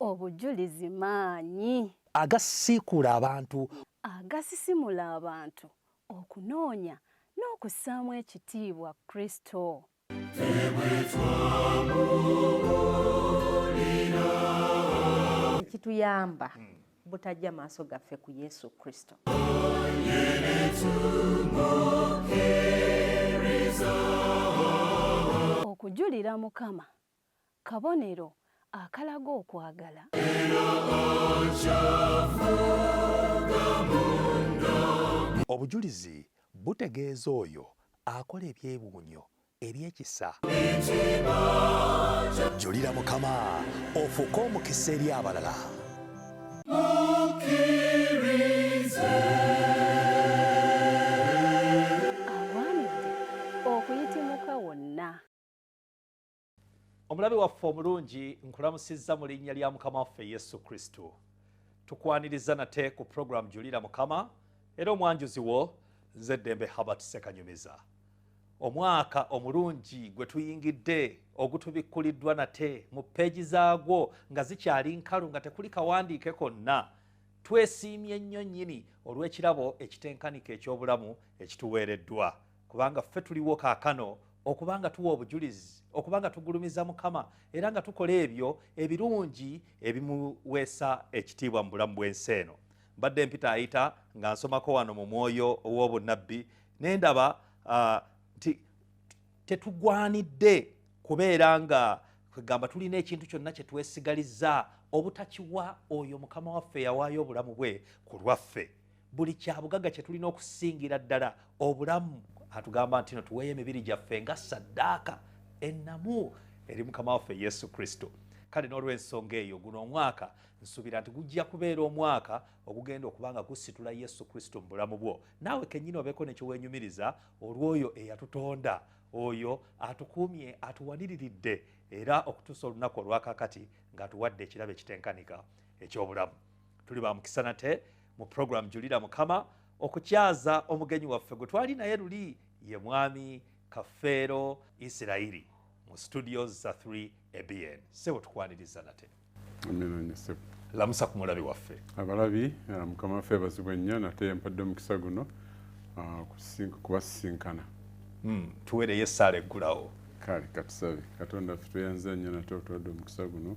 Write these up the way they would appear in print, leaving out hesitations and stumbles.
Obujulizi maanyi agasiikula abantu, agasisimula abantu okunoonya n'okussaamu ekitiibwa Kristo. Kituyamba butajja maaso gaffe ku Yesu Kristo. Okujulira Mukama kabonero akalaga okwagala. obujulizi butegeeza oyo akola ebyewuunyo ebyekisa. Julira Mukama ofuuke omukisa eri abalala. Awaanidde okuyitimuka wonna. Omulabe waffe omulungi nkulamusizza mu linnya lya Mukama waffe Yesu Kristo. Tukwaniriza nate ku program Julira Mukama era omwanjuzi wo nze Ddembe Herbert Ssekanyumiza. Omwaka omulungi gwe tuyingidde ogutubikkuliddwa nate mu peegi zaagwo nga zikyali nkalu nga tekuli kawandiike konna. Twesiimye nnyo nnyini olw'ekirabo ekitenkanika eky'obulamu ekituweereddwa, kubanga ffe tuliwo kaakano okubanga tuwa obujulizi, okubanga tugulumiza Mukama era nga tukola ebyo ebirungi ebimuweesa ekitiibwa mu bulamu bw'ensi eno. Mbadde mpita ayita nga nsomako wano mu mwoyo ow'obunnabbi ne ndaba nti tetugwanidde kubeera nga kwegamba tulina ekintu kyonna kye twesigalizza obutakiwa oyo Mukama waffe yawaayo obulamu bwe ku lwaffe. Buli kyabugagga kye tulina okusingira ddala obulamu atugamba nti no tuweeyo emibiri gyaffe nga ssaddaaka ennamu eri Mukama waffe Yesu Kristo. Kale n'olw'ensonga eyo guno omwaka nsuubira nti gujja kubeera omwaka ogugenda okuba nga gusitula Yesu Kristo mu bulamu bwo. Naawe kennyini obeeko ne kyeweenyumiriza olw'oyo eyatutonda, oyo atukuumye atuwaniriridde era okutuusa olunaku olwakakati ng'atuwadde ekirabo ekitenkanika eky'obulamu. Tuli ba mukisa nate mu program Julira Mukama okukyaza omugenyi waffe gwe twali naye luli ye mwami Kafeero Isirayiri mu studios za 3 ABN. Sebo tukwaniriza nate. Amina sebo. Lamusa ku mulabi waffe. Abalabi Mukama waffe bazibwe nnyo nate yampadde omukisa guno kubasinkana. Tuweereyo essaala eggulawo. Kale katusabe Katonda ffe tweyanza nnyo nate otuwadde omukisa guno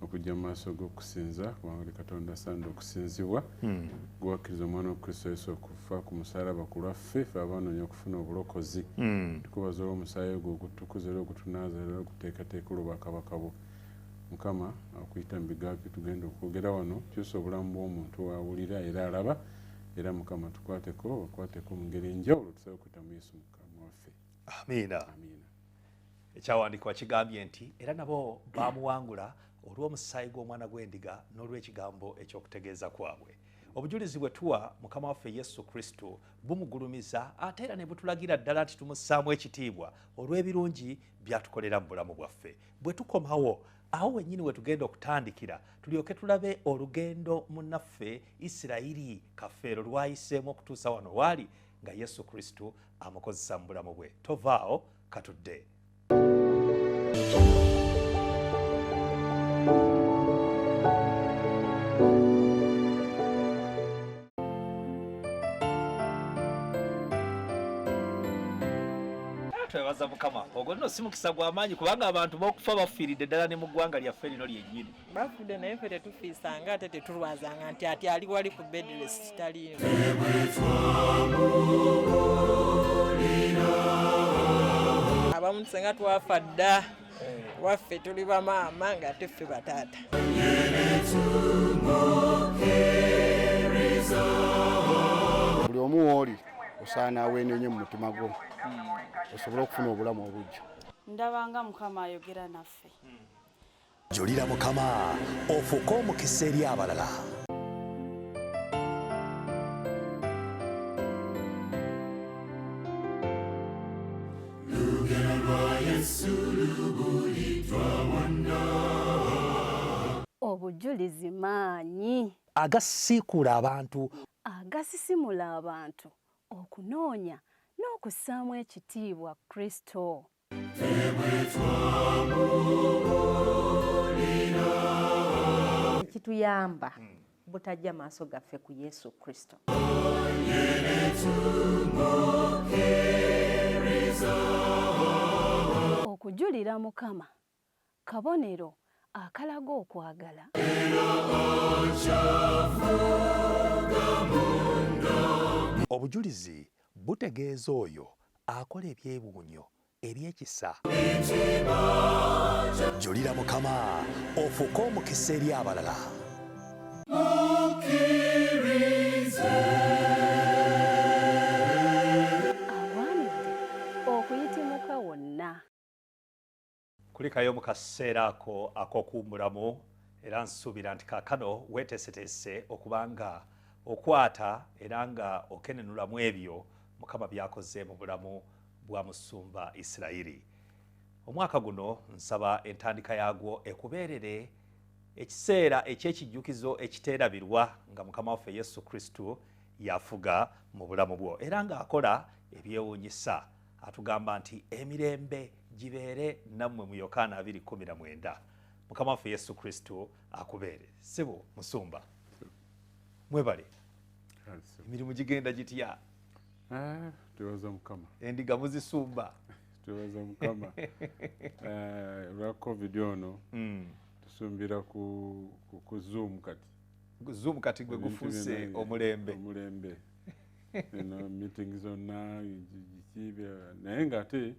okujja mu maaso g'okusinza kubanga Katonda asaanidde okusinzibwa. Gwakkiriza omwana wa Kristo Yesu okufa ku musaalaba ku lwaffe ffe abanoonya okufuna obulokozi. Tukubaza olw'omusaayi gwe ogutukuza era ogutunaaza era oguteekateeka olw'obwakabaka bwo. Mukama akuyita mu bigambo bye tugenda okwogera wano kyusa obulamu bw'omuntu awulira era alaba, era Mukama tukwateko mu ngeri enjawulo tusabe okuyita mu Yesu Mukama waffe. Amiina. Ekyawandiikibwa kigambye nti era nabo baamuwangula olw'omusaayi gw'omwana gw'endiga n'olw'ekigambo eky'okutegeeza kwabwe. Obujulizi bwe tuwa Mukama waffe Yesu Kristo bumugulumiza ate era ne butulagira ddala nti tumussaamu ekitiibwa olw'ebirungi by'atukolera mu bulamu bwaffe. Bwe tukomawo awo wennyini we tugenda okutandikira tulyoke tulabe olugendo munnaffe Isirayiri Kafeero lwayiseemu okutuusa wano waali nga Yesu Kristo amukozesa mu bulamu bwe. Tovaawo katudde. Twebaza Mukama ogwo nno si mukisa gw'amaanyi kubanga abantu b'okufa bafiiridde ddala ne mu ggwanga lyaffe lino lyennyini. Bafudde naye ffe tetufiisanga ate tetulwazanga nti ati ali wali ku bedrest taliino. Abamu senga twafa dda waffe tuli bamaama nga ate ffe bataata. Buli omu w'oli osaana aweenenye mu mutima gwo osobole okufuna obulamu obujja. Ndabanga Mukama ayogera naffe. Julira Mukama ofuuke omukisa eri abalala. Obujulizi maanyi agasiikula abantu, agasisimula abantu okunoonya n'okussaamu ekitiibwa Kristo. ekituyamba butajja maaso gaffe ku Yesu Kristo. Okujulira Mukama kabonero akalaga okwagala. obujulizi butegeeza oyo akola ebyewuunyo ebyekisa. Julira Mukama ofuuke omukisa eri abalala. Awaanidde okuyitimuka wonna. kulikayo mu kaseera ako ak'okuwummulamu era nsuubira nti kaakano weeteeseteese okubanga okwata era nga okenenulamu ebyo Mukama by'akoze mu bulamu bwa musumba Isirayiri. Omwaka guno nsaba entandika yaagwo ekubeerere ekiseera eky'ekijjukizo ekiteerabirwa nga Mukama waffe Yesu Kristo yafuga mu bulamu bwo era ng'akola ebyewuunyisa. Atugamba nti emirembe gibeere nammwe mu Yokaana 2:19. Mukama waffe Yesu Kristo akubeere. Ssebo musumba mwebale, emirimu gigenda gitya? Twebaza Mukama. Endiga muzisumba? Twebaza Mukama. Lwa covid ono tusumbira ku Zoom kati. Zoom kati gwe gufuuse omulembe. Meeting zonna naye ng'ate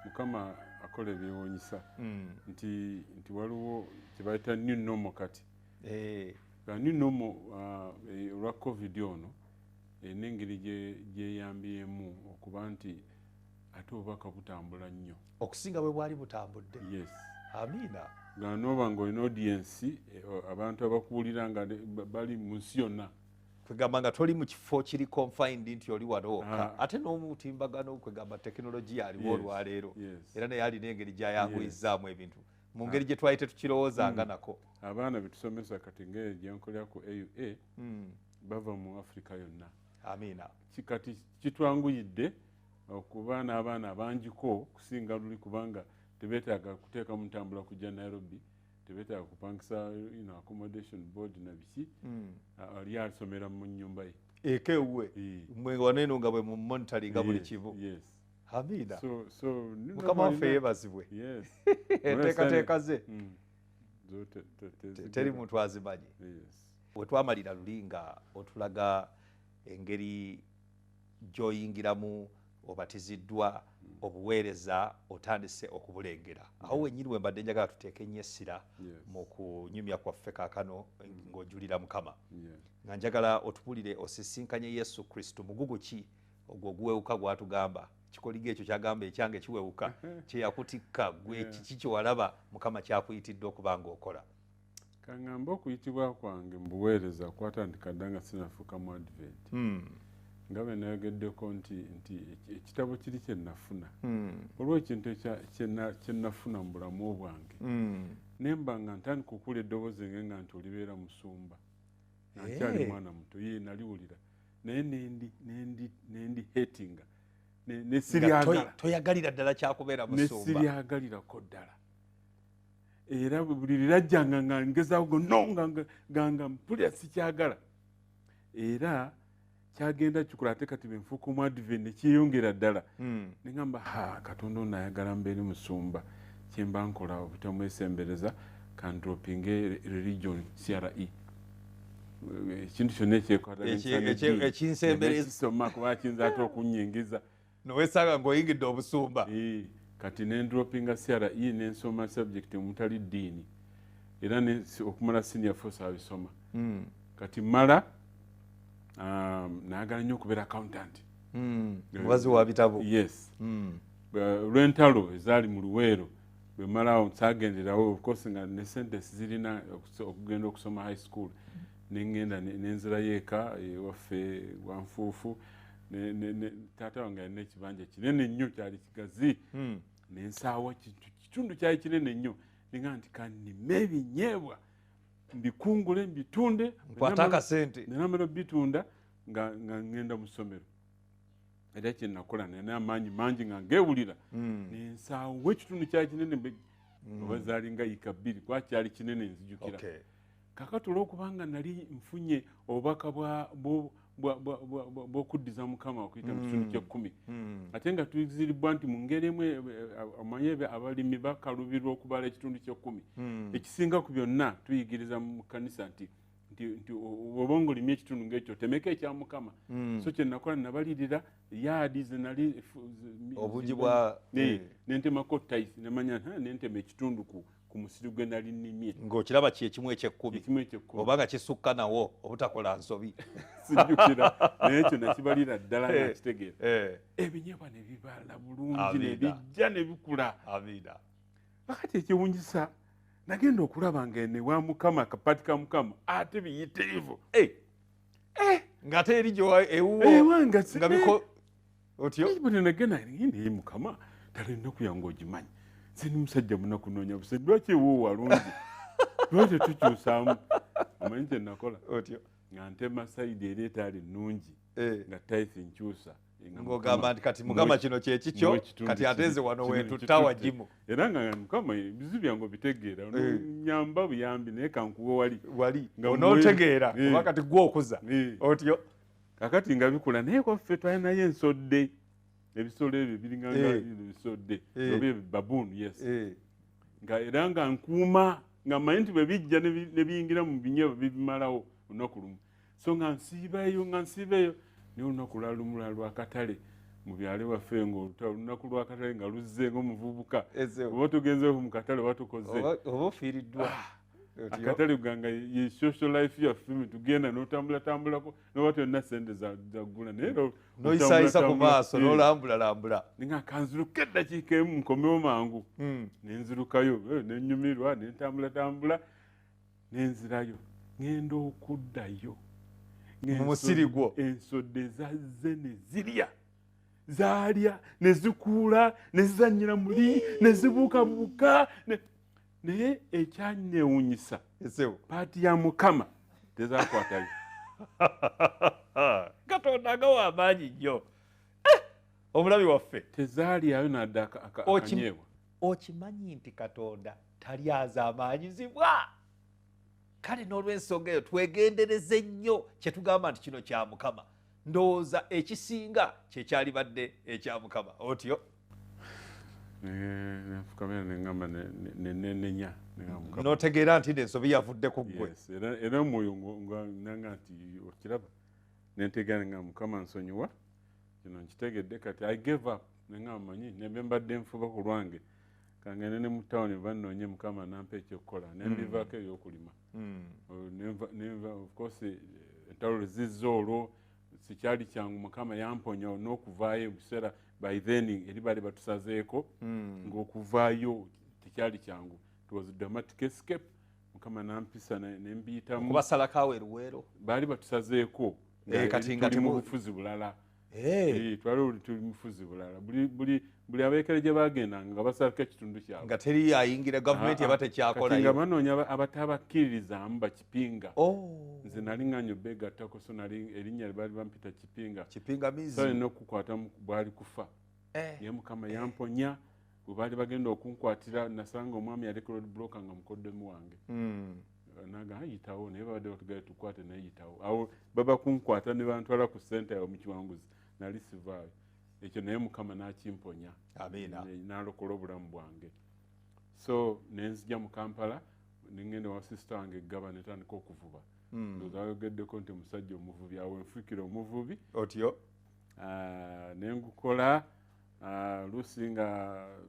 Mukama akola ebyewuunyisa nti waliwo kye bayita new normal kati. New normal olwa covid ono n'engeri gyeyambyemu okuba nti ate obubaka butambula nnyo okusinga bwe bwali butambudde. Yes. Amiina. Nga n'oba ng'olina audience abantu abakuwulira nga bali mu nsi yonna. Kwegamba nga toli mu kifo kiri confined nti oli walooka ate n'omutimbagano kwegamba tekinologiya aliwo olwaleero era naye alina engeri gy'ayanguyizaamu ebintu mu ngeri gye twali tetukirowoozanga nako. Abaana betusomesa kati ngeri gyenkolera ku AUA bava mu Africa yonna. Amiina. Kati kitwanguyidde okuba n'abaana abangiko kusinga luli kubanga tebeetaaga kuteeka mu ntambula kujja Nairobi, tebeetaaga kupangisa accommodation board na biki. Ali asomera mu nnyumba ye ekewuwe mwe waneeno nga bwe mu monitoringa buli kivu. Amiina. Mukama waffe yeebazibwe. Enteekateeka ze teri muntu azimanyi. Bwe twamalira luli nga otulaga engeri gy'oyingiramu obatiziddwa obuweereza otandise okubulengera. Awo wennyini bwe mbadde njagala tuteeke ennyo essira mu kunyumya kwaffe kaakano ng'ojulira Mukama. Nga njagala otubulire osisinkanye Yesu Kristo mugugu ki ogwo oguwewuka gw'atugamba. Kikoliga ekyo kyagamba ekyange kiwewuka kye yakutikka gwe kiki kye walaba Mukama kyakuyitidde okuba ng'okola. Kaŋŋamba okuyitibwa kwange mu buweereza kwatandika dda nga sinafuuka mu Advent. Nga bwe nayogeddeko nti ekitabo kiri kye nafuna. Olwo ekintu kye nafuna mu bulamu bwange. Ne mba nga ntandika okuwulira eddoboozi nga nti olibeera musumba. Nakyali mwana muto ye naliwulira. Naye nendi hatinga. Ne siryagalira. Toyagalira ddala kyakubeera musumba. Ne siryagalirako ddala. Era buli lirajjanga nga ngezaako nga mpulira sikyagala. Era kyagenda kikola ate kati benfuuka mu Advent ne kyeyongera ddala. Ne ngamba Katonda ono ayagala mbeere musumba. Kye mba nkola obutamwesembereza kandropinge religion CRE. Ekintu kyonna ekyensembereza ekisoma kuba kiyinza ate okunnyingiza. Noweesanga ng'oyingidde obusumba. Kati nendropinga CRE nensoma subject omutali ddiini era okumala senior force abisoma. Kati mala naagala nnyo okubeera accountant. Mubazi wa bitabo. Yes. Lw'entalo ezaali mu Luweero bwe malawo nsaagenderawo of course nga ne sentence zirina okugenda okusoma high school nengenda nenzirayo eka ewaffe Wanfuufu. Taata wange alina ekibanja kinene nnyo kyali kigazi. Nensaawa kitundu kyali kinene nnyo ninga nti kannime ebinyeebwa mbikungule mbitunde nkwata akasente nenamala bitunda nga ngenda mu ssomero. era kye nakola nina amaanyi mangi nga ngeewulira nensaawo ekitundu kya kinene oba zaalinga yika 2 kwakyali kinene nzijukira kakati olwokubanga nali nfunye obubaka bw'okuddiza mukama okuyita mu kitundu kye 10 ate nga tuziribwa nti mu ngeri emu amanye abalimi bakalubirwa okubala ekitundu kye 10 ekisinga ku byonna tuyigiriza mu kanisa nti oba ng'olimye ekitundu ng'ekyo temeka ekya mukama so kye nakola nabalirira yaadi ze nali obungi bwa nentemako tayisi nemanya nentema ekitundu ku musiri gwe nali nnimye ng'okiraba kyekimu eky'ekkumi oba nga kisukka nawo obutakola nsobi sijjukira naye ekyo nakibalira ddala nakitegeera ebinyeebwa ne bibala bulungi ne bijja ne bikula kakati ekiwunjisa nagenda okulaba nga ene wa mukama akapati ka mukama ate biyitirivu ng'ate eri ewuwo nga biko otyo nagenda naye mukama talina kuyanga ogimanyi nze ni musajja munakunoonya busa lwaki ewuwo walungi lwaki tukyusaamu omanyi kye nakola otyo nga ntema sayidi eri etaali ennungi nga tayisi nkyusa ng'ogamba nti kati mukama kino kyekikyo kati ate nze wano wentutta wagimu era nga mukama ebizu byange obitegeera nyamba buyambi naye kankuwa wali onootegeera oba kati gwe okuza otyo kakati nga bikula naye kwaffe twalinayo ensodde ebisolo ebyo biringanga ebisodde oba ebabuunu yes nga era nga nkuuma nga mmanyi nti bwe bijja ne biyingira mu binyeebwa bibimalawo olunaku lumu so nga nsiibayo naye olunaku lwalumula lwakatale mu byalo waffe ng'olunaku lwakatale nga luzze ng'omuvubuka oba tugenzeewo mu katale oba tukoze oba ofiiriddwa akatale ganga ye social life yaffe tugenda n'otambulatambulako noba tyonna sente zaggula naye noyisayisa ku maaso n'olambulalambula nga kanziruka eddakiika emu nkomewo mangu nenzirukayo nenyumirwa nentambulatambula nenzirayo ngenda okuddayo mu musiri gwo ensodde zazze ne zirya zaalya ne zikuula ne zizannyira muli ne zibuukabuuka naye ekyannewunyisa paati ya mukama tezakwatayo katonda nga w'amaanyi nnyo omulabi waffe tezaalyayo nadde akanyeebwa okimanyi nti katonda tali azaamaanyizibwa kale n'olw'ensonga eyo twegendereze nnyo kye tugamba nti kino kya mukama ndowooza ekisinga kyekyalibadde ekya mukama otyo nefukamira neŋŋamba nenenya n'otegeera nti n'ensobi yavudde ku ggwe era omwoyo nanga nti okiraba nentegeera neŋŋamba mukama nsonyiwa kino nkitegedde kati I gave up neŋŋamba manyi nembe mbadde nfuba ku lwange kangende ne mu tawuni bannoonye mukama nampa ekyokukola nembivaako ebyokulima of course entalo zizza olwo sikyali kyangu mukama yamponya n'okuvaayo ebiseera by then eri baali batusazeeko ng'okuvaayo tekyali kyangu it was dramatic escape mukama nampisa nembiyitamu kubasalakawo eruweero baali batusazeeko kati nga tuli mu bufuzi bulala twali tuli mufuzi bulala buli abeekere gye bagendanga nga basalako ekitundu kyabwe nga teri ayingira gavumenti eba tekyakolayo nga banoonya abatabakkiririzaamu bakipinga nze nali ŋŋanya obbeegattako so nali erinnya baali bampita kipinga so alina okukukwatamu bwali kufa naye mukama yamponya bwe baali bagenda okunkwatira nasanga omwami yaleka road blocker nga mukoddemu wange naga ayitawo naye babadde batugaye tukwate naye yitawo awo baba kunkwata ne bantwala ku sente yawe mu kiwanguzi nali sivaayo ekyo naye mukama n'akimponya n'alokola obulamu bwange so nenzija mu Kampala nengenda wa sisita wange eggaba netandika okuvuba ndowooza ayogeddeko nti musajja omuvubi awo enfuukira omuvubi otyo nengukola luusi nga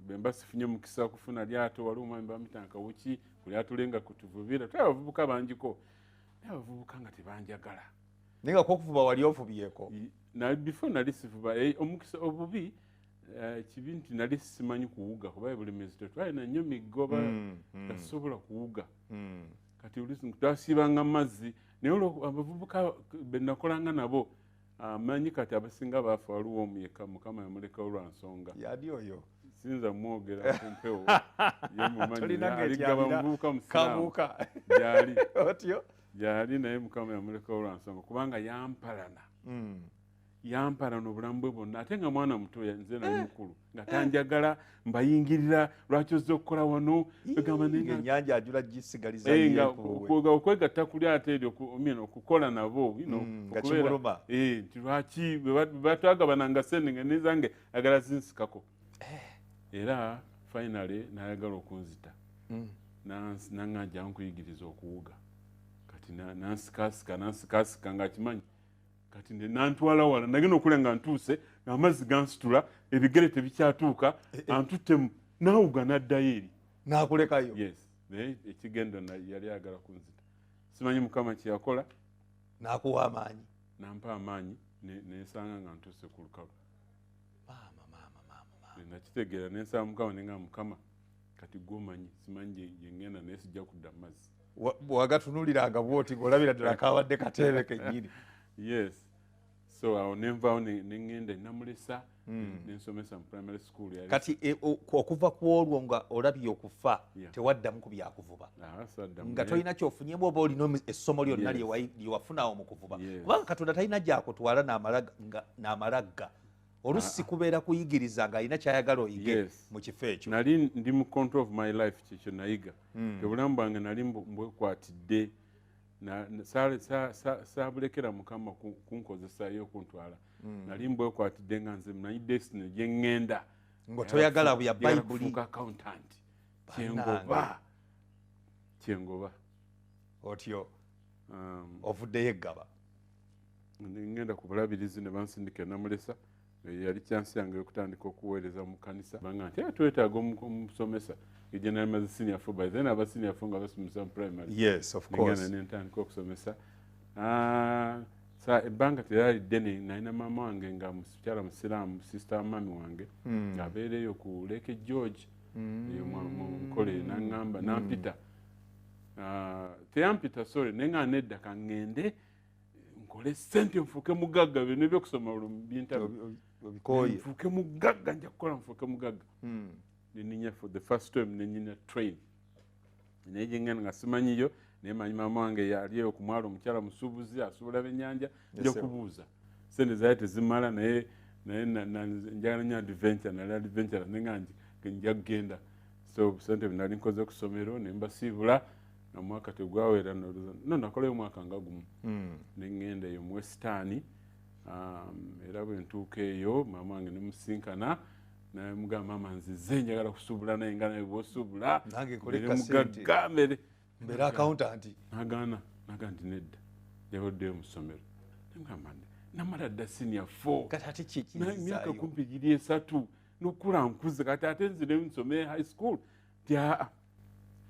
bemba sifunye mukisa kufuna lyato wali omwami bamuyita Kawuki ku lyato lye nga kutuvubira tuli abavubuka bangiko naye abavubuka nga tebanjagala naye nga kwokuvuba wali ovubyeko before nali sivuba omukisa obubi kibi nti nali simanyi kuwuga kuba bulemezi tetwalina nnyo migoba tasobola kuwuga kati oluusi twasiibanga mazzi naye abavubuka benakolanga nabo amanyi kati abasinga baafa waliwo omuyeka mukama yamulekawo lwa nsonga yali oyo sinza mwogera ku mpewo yemumanyialigaba muvubuka musiraamu gyali otyo gyali naye mukama yamulekawo lwa nsonga kubanga yampalana yampala n'obulamu bwe bwonna ate nga mwana muto nze nali mukulu nga tanjagala mbayingirira lwaki ozze okukola wano ennyanja ajula gisigaliza okwegatta kuli ate eryo okukola nabo nga kimuluma nti lwaki batwagabananga sente nga nezange agala zinsikako era finally nayagala okunzita naŋŋanja nkuyigiriza okuwuga kati nansikasika ngaakimanyi kati nantwala wala nagenda okulya nga ntuuse ng'amazzi gansitula ebigere tebikyatuuka antuttemu naawuga n'addayo eri n'akulekayo yes naye ekigendo yali ayagala kunzita simanyi mukama kyeyakola n'akuwa amaanyi nampa amaanyi nensanga nga ntuuse ku lukalu nakitegeera nensaba mukama nenga mukama kati gwomanyi simanyi gyengenda naye sijja kudda mazzi wagatunuliranga bwoti ng'olabira ddala kawadde kateebe kennyini yes so awo nenvaawo neŋŋenda namulesa nensomesa mu primary school kati okuva ku olwo nga olabye okufa tewaddamu ku byakuvuba nga tolina kyofunyemu oba olina essomo lyonna lyewafunawo mu kuvuba kubanga katonda talina gyakutwala n'amalagga olusi kubeera kuyigiriza ng'alina kyayagala oyige mu kifo ekyo nali ndi mu control of my life kyekyo nayiga obulamu bwange nali mbwekwatidde saabulekera mukama kunkozesayo okuntwala nali mbwekwatidde nga nze manyi destiny gye ŋŋenda ng'otoyagala bya bayibuli fuuka accountant kyengoba otyo ovuddeyo eggaba ŋŋenda ku bulabirizi ne bansindika namulesa yali kyansi yange okutandika okuweereza mu kanisa banga nti twetaaga omusomesa general mazi senior four by then aba senior four nga basomesa mu primary yes of course ngana nentandika okusomesa sa ebbanga teryali ddene nalina maama wange nga mukyala musiraamu sister mami wange ng'abeereyo ku Lake George eyo mukole naŋŋamba nampita teyampita sorry naye nga nedda kaŋŋende nkole sente nfuuke mugagga bino ebyokusoma nfuuke mugagga nja kukola nfuuke mugagga neninya for the first time nenyina train naye gyengenda nga simanyiyo naye manyi maama wange yaliyo ku mwalo omukyala musuubuzi asuubula byennyanja nja kubuuza sente zaali tezimala naye njagala nyo adventure nali adventure naye nga nja kugenda so sente binali nkoze ku ssomero ne mbasiibula omwaka tegwaweera nakolayo omwaka nga gumu neŋŋenda eyo mu wesitaani era bwe ntuuka eyo maama wange nemusinkana namugamba maama nzize njagala kusuubula naye nga naye bwosuubula mugagga mbeera accountant nagaana nti nedda yabaddeyo mu ssomero nemugamba namala dda senior 4 myaka kumpi giri 3 nokula nkuze kati ate nzireyo nsome high school tyaa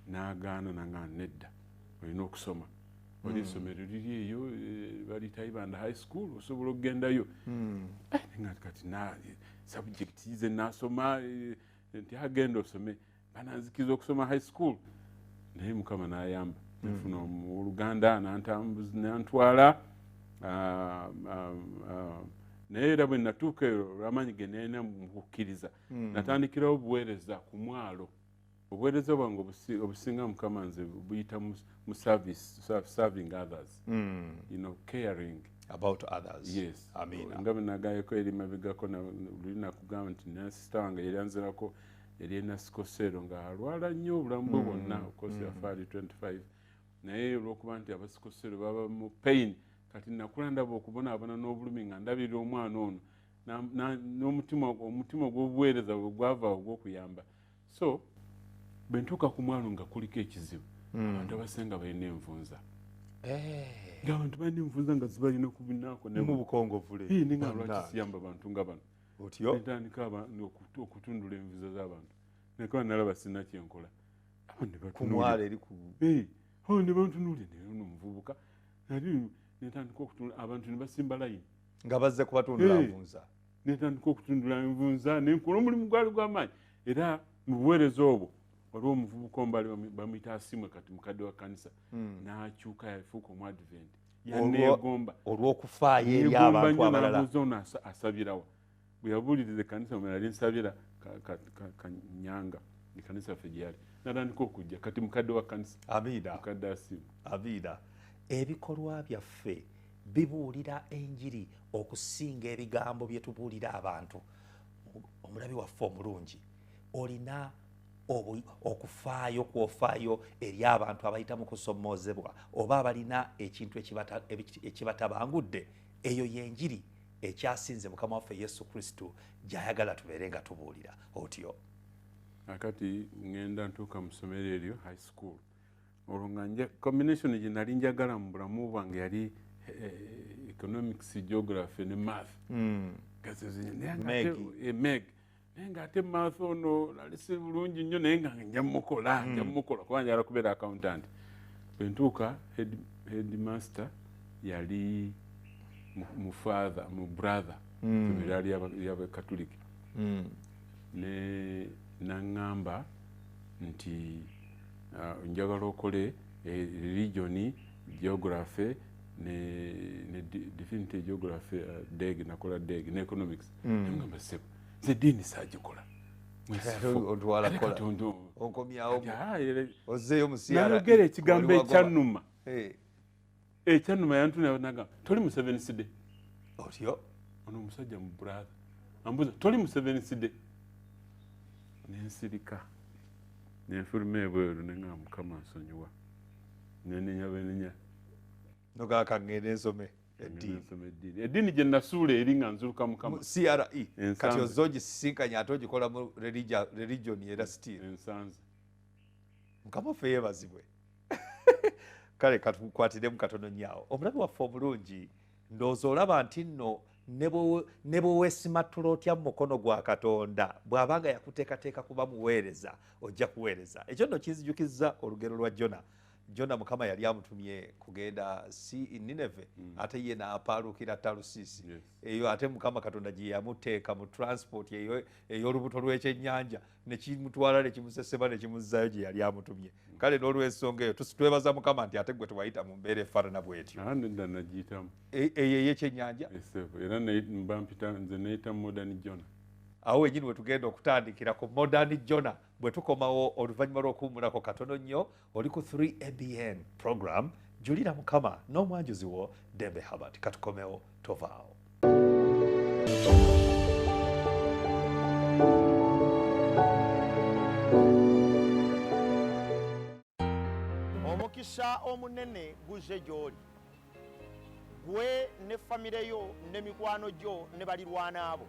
nagaana nanga nedda olina okusoma oli essomero liri eyo balitaibanda high school osobola okugendayo kati subject ze nasoma nti agenda osome bananzikiza okusoma high school naye mukama nayamba nfuna oluganda nantwala naye era bwe natuuka eyo olwamanyi ge nalina mukukkiriza natandikirawo obuweereza ku mwalo obuweereza bwange obusinga mukama nze buyita mu serving others caring about others yes nga bwe nagayeko eri mabegako luli nakugamba nti nasista wange yali anzirako yali ena sikosero nga alwala nnyo obulamu bwe bwonna okosi afaali 25 naye olwokuba nti abasikosero baba mu pain kati nakula ndaba okubonaabona n'obulumi nga ndabirira omwana ono n'omutima gw'obuweereza bwe gwavaawo gw'okuyamba so bwe ntuuka ku mwalo nga kuliko ekizibu abantu abasenga balina envunza ng'abantu balina envunza nga zibalina okubinaako mubukongovule ninga lwaki siyamba abantu nga bano entandika okutundula envunza z'abantu nekuba nalaba sina kyenkola ne bantunuulye neyono omuvubuka netandika okutundula abantu ne basimba layini nga bazze kubatundula nvunza netandika okutundula envunza nenkola omulimu gwali gw'amaanyi era mu buweereza obwo waliwo omuvubuka ombali bamuyita asimwe kati mukadde wa kanisa n'akyuka yafuuka omuadventi yaneegomba olw'okufaayo eri abantu abalala ono asabirawa bwe yabuuliriza ekkanisa omwe yali nsabira kanyanga ekkanisa ffe gyeyali natandika okujja kati mukadde wa kanisa amiina mukadde asimu amiina ebikolwa byaffe bibuulira enjiri okusinga ebigambo bye tubuulira abantu. Omulabi waffe omulungi, olina okufaayo kwofaayo eri abantu abayita mu kusomoozebwa oba abalina ekintu ekibatabangudde. Eyo yenjiri ekyasinze Mukama waffe Yesu Kristo gy'ayagala tubeere nga tubuulira. Otyo akati ngenda ntuuka mu ssomero eryo high school, olwo nga combination gye nali njagala mu bulamu bwange yali economics, geography ne math. Meg naye ng'ate math ono nali si bulungi nnyo, naye nga nja mukola kuba njagala kubeera accountant. Bwe ntuuka headmaster yali mu father mu brother ssomero yali y'abakatuliki, ne naŋŋamba nti njagala okole religion, geography ne definite geography, deg nakola deg ne economics. Ngamba sebo nze eddiini saagikola nayogera ekigambo ekyannuma. Ekyannuma yantuna nagamba toli mu Seventh Day. Otyo ono omusajja mu brother ambuuza toli mu Seventh Day. Nensirika nenfuluma ebweru neŋŋamba Mukama nsonyiwa, nenenya benenya nogaka ngende nsome eddiini gye nasuula eri nga nzuluka Mukama. CRE kati ozze ogisisinkanya ate ogikola mu religion era still ensanze. Mukama waffe yeebazibwe. Kale katukwatire katono nnyo. Omulabi waffe omulungi, ndowooza olaba nti nno ne bwe weesimattula otya mu mukono gwa Katonda, bw'abanga yakuteekateeka kuba muweereza ojja kuweereza. Ekyo nno kinzijukizza olugero lwa Jona Mukama yali amutumye kugenda Nineve, ate ye n'apaalukira Talusiisi. Eyo ate Mukama Katonda gye yamuteeka mu transport ey'olubuto lw'ekyennyanja ne kimutwala ne kimusesema ne kimuzzaayo gye yali amutumye. Kale n'olw'ensonga eyo twebaza Mukama nti ate gwe tewayita mu mbeera efaanana bw'etyo. Nedda nagiyitamu eyo ey'ekyennyanja era mba mpita nze neyita Modern Jona. Awo wenyini we tugenda okutandikira ku Modern Jona bwe tukomawo oluvannyuma lw'okuwummulako katono nnyo. Oli ku 3ABN program Julira Mukama n'omwanjuzi wo Dembe Herbert. Katukomewo tovaawo. Omukisa omunene guze gy'oli, gwe ne famire yo ne mikwano gyo ne balirwana abo,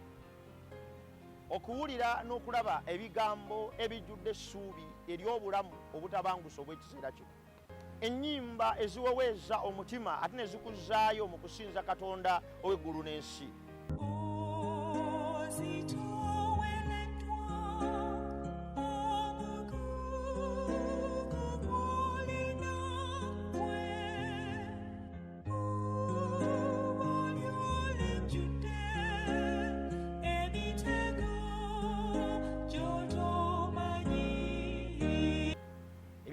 okuwulira n'okulaba ebigambo ebijjudde essuubi ery'obulamu obutabangusa obw'ekiseera kino, ennyimba eziweweeza omutima ate ne zikuzzaayo mu kusinza Katonda ow'eggulu n'ensi.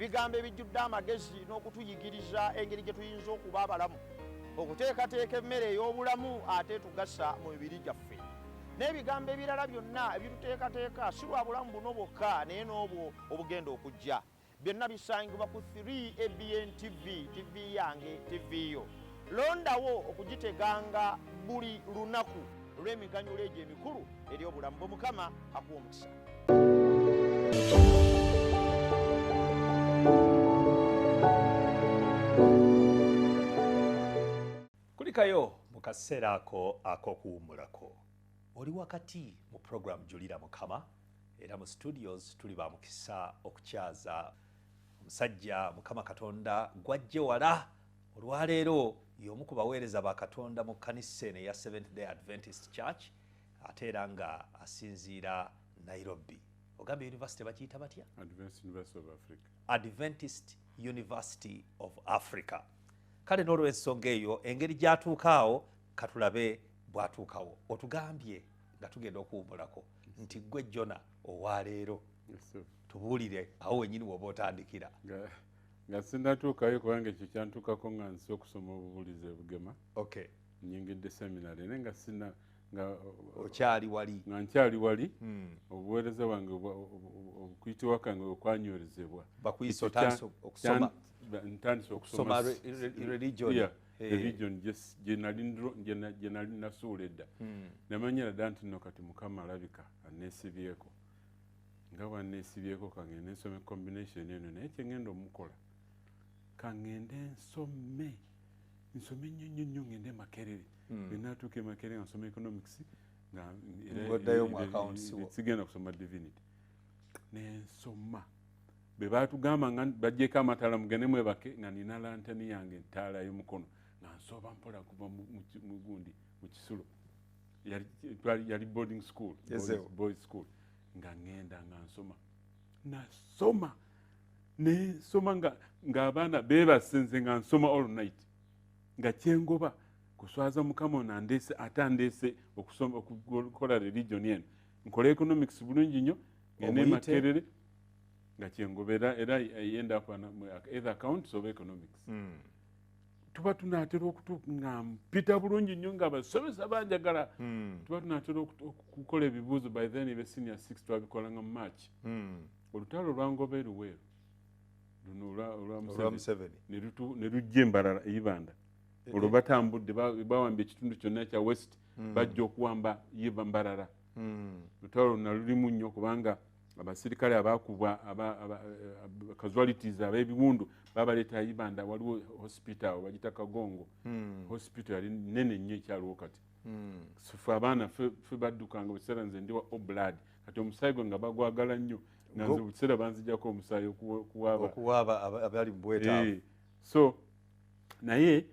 Ebigambo ebijjudde amagezi n'okutuyigiriza engeri gye tuyinza okuba abalamu, okuteekateeka emmere ey'obulamu ate tugasa mu mibiri gyaffe, n'ebigambo ebirala byonna ebituteekateeka si lwa bulamu buno bwokka naye n'obwo obugenda okujja. Byonna bisangibwa ku 3ABN TV, TV yange, TV yo. Londawo okugiteganga buli lunaku olw'emiganyulo egyo emikulu eri obulamu bwe. Mukama akuwa omukisa. Kulikayo mu kaseera ako ak'okuwummulako. Oli wakati mu program Julira Mukama, era mu studios tuli ba mukisa okukyaza omusajja Mukama Katonda gwajje wala. Olwaleero y'omu ku baweereza ba Katonda mu kkanisa eno eya Seventh Day Adventist Church, ate era nga asinziira Nairobi. Ogambye university bakiyita batya? Adventist University of Africa. Adventist University of Africa. Kale n'olw'ensonga eyo engeri gy'atuukaawo katulabe bw'atuukawo. Otugambye nga tugenda okuwummulako nti gwe Jona owaleero tubuulire awo wennyini w'oba otandikira. Nga sinnatuukayo kubanga ekyo kyantuukako nga nsi okusoma obubuulizi e Bugema. Okay. Nnyingidde seminary naye nga nga okyali wali nga nkyali wali obuweereza bwange okuyitibwa kange okwanyorezebwa bakuyisa otandise okusoma ntandise okusoma religion religion gye nali nasuula edda namanyira dda nti nno kati mukama alabika anneesibyeko nga bwanneesibyeko kange nensoma combination eno naye kyengenda omukola kangende nsome nnyo ngende makerere nenatuuka emakerere nga nsoma economics ngoddayo mu accounts sigenda kusoma divinity nensoma be batugamba nga bajjeko amataala mugende mwebake nga nina lantani yange entaala y'omukono nga nsooba mpola kuva mu gundi mu kisulo yali boarding school boys school nga ngenda nga nsoma nensoma ng'abaana beebasenze nga nsoma all night nga kyengoba kuswaza mukama ono andeese ate andeese okukola religion eno nkola economics bulungi nnyo ngende makerere nga kyengobera era end up either accounts of economics tuba tunaatera nga mpita bulungi nnyo nga abasomesa banjagala tuba tunaatera okukola ebibuuzo by then ebe senior 6 twabikolanga mu march olutalo lwangoba eruweero luno olwa Museveni ne lujja embalala eyibanda olwo batambudde bawamba ekitundu kyonna kya west bajja okuwamba yiba mbalala lutalo luna lulimu nnyo kubanga abasirikale abakubwa casualties ab'ebiwundu babaleeta yibanda waliwo hospital bagita Kagongo hospital yali nene nnyo ekyaliwo kati fe abaana fe baddukanga buseera nze ndi wa oblad kati omusaayi gwe nga bagwagala nnyo nga nze buseera banzijjako omusaayi okuwaaba abali mu bwetaavu so naye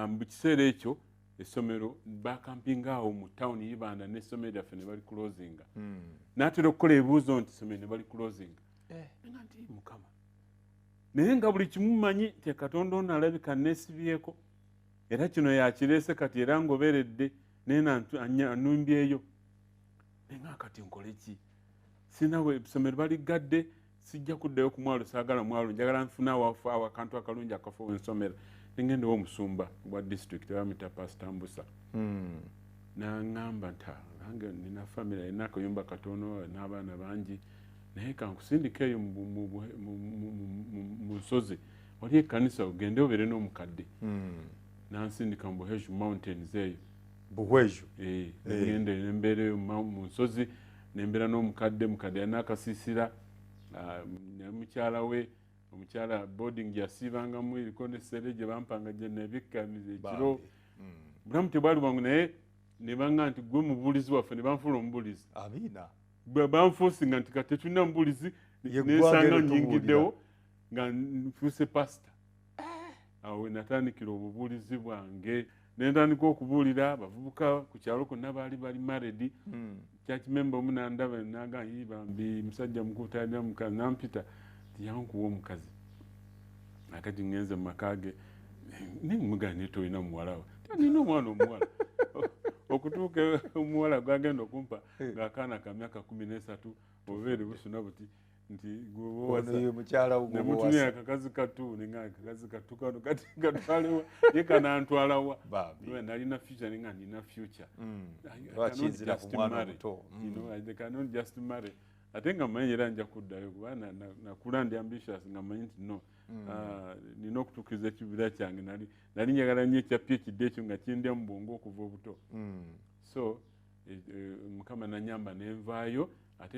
mu kiseera ekyo essomero bakampinga awo mu tawuni yibanda n'essomero lyaffe ne bali closinga n'atera okukola ebibuuzo nti essomero ne bali closinga nga nti mukama naye nga buli kimu manyi nti katonda ono alabika neesibyeko era kino yakireese kati era ngoberedde naye anumbyeyo naye nga kati nkole ki sinawe essomero baligadde sijja kuddayo ku mwalo saagala mwalo njagala nfuna akantu akalungi akafo wensomero nengendewo omusumba wa district bamita Pastor Mbusa naŋŋamba nti nange nina famire alina akayumba katono n'abaana bangi naye kankusindika eyo mu nsozi wali ekkanisa ogende obeere n'omukadde nansindika mu Buhweju Mountains eyo Buhweju ngende nembeera eyo mu nsozi nembeera n'omukadde yalina akasiisira ne mukyala we omukyala boarding gyasiibangamu eriko n'essere gye bampanga gye nebikka ekiro bulamu tebwali bwangu naye ne baŋŋa nti gwe mubuulizi waffe ne banfuula omubuulizi amiina banfuusinga nti kati tetulina mubuulizi nesanga nyingiddewo nga nfuuse pasita awo we natandikira obubuulizi bwange nentandika okubuulira abavubuka ku kyalo konna baali bali maredi church member omu nandaba naga bambi musajja mukulu talina mukazi nampita tiyankuwa omukazi akati ngenze mu maka ge nimugana ne tolina muwala we nina omwana omuwala okutuuka omuwala gwagenda okumpa ng'akaana ka myaka 13 obubeere busuna buti nti nemutunira akakazi katu nenga akakazi katu kano kati gatwalewa ye kanantwalawa nalina future nenga nina future wakizira ku mwana muto I cannot just marry ate nga mmanyi era nja kuddayo kuba nakula ndi ambitious nga mmanyi nti no nina okutuukiriza ekibira kyange nali njagala nnyo ekya PhD ekyo nga kindya mu bwongo okuva obuto so mukama nanyamba nenvaayo ate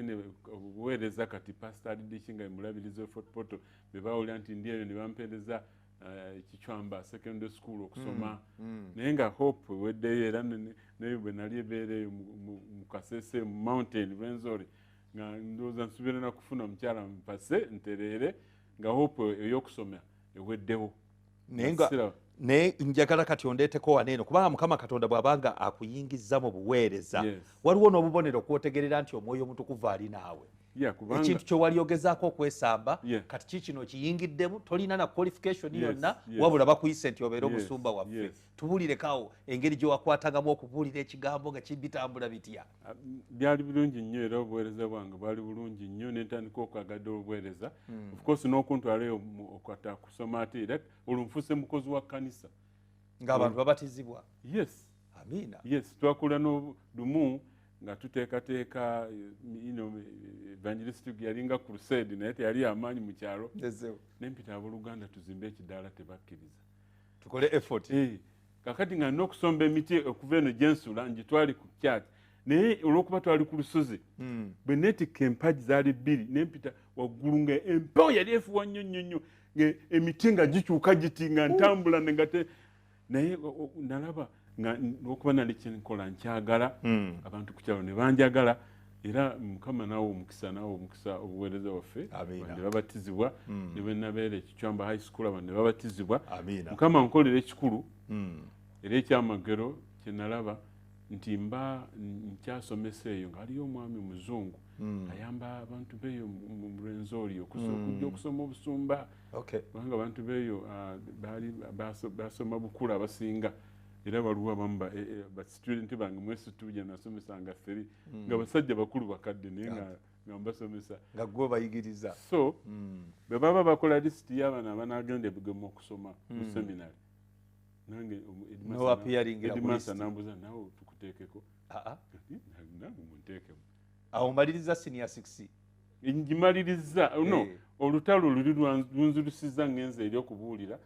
obuweereza kati pastor alidiki nga emulabiriza Fort Portal bebawulira nti ndi eyo ne bampeereza ekicwamba secondary school okusoma naye nga hope weddeyo era naye bwe nali ebeereeyo mu Kasese mu mountain Rwenzori nga ndowooza nsuubira na kufuna mukyala mpase ntereere nga hope ey'okusoma eweddewo naye njagala kati ondeeteko waneeno kubanga mukama katonda bw'abanga akuyingizza mu buweereza waliwo n'obubonero kwotegerera nti omwoyo omutukuvu ali naawe ekintu kyewali ogezaako okwesamba kati kikino kiyingiddemu tolina na qualification yonna wabula bakuyise nti obeere omusumba waffe tubuulirekawo engeri gye wakwatagamu okubuulira ekigambo nga kibitambula bitya byali bulungi nnyo era obuweereza bwange bwali bulungi nnyo nentandika okwagadde obuweereza of course n'okuntwalayo okwata kusoma ate era olwo nfuuse mukozi wa kkanisa ng'abantu babatizibwa yes Amina. Yes, twakula no lumu nga tuteekateeka evangelistic yalinga crusade naye teyali amaanyi mu kyalo nempita abooluganda tuzimbe ekidaala tebakkiriza tukole effort. Kakati nga n'okusomba emiti okuva eno gyensula ngitwali ku kyati naye olw'okuba twali ku lusozi bwe neetikka empagi zaali bbiri nempita waggulu nga empewo yali efuwa nnyo nnyo nnyo emiti nga gikyuka giti nga ntambula naye nalaba nga okuba nali kyenkola nkyagala abantu ku kyalo ne banjagala era mukama nawe omukisa obuweereza waffe ne babatizibwa ne bwe nabeera ekicwamba high school abantu ne babatizibwa mukama nkolera ekikulu era ekyamagero kye nalaba nti mba nkyasomesa eyo nga aliyo omwami muzungu ayamba abantu beeyo mu lwenzi olyo okujja okusoma obusumba kubanga abantu beeyo basoma bukulu abasinga era waliwo abamu basitudenti bange mwesitu gye nasomesanga feri nga basajja bakulu bakadde naye nga mbasomesa nga gwe bayigiriza. So bwe baba bakola lisiti y'abaana abanagenda ebigemo okusoma mu seminary nange edimasa nambuza nawe tukuteekeko nange munteekemu awo maliriza senior 6 ngimaliriza no olutalo luli lunzulusiza ngenze eri okubuulira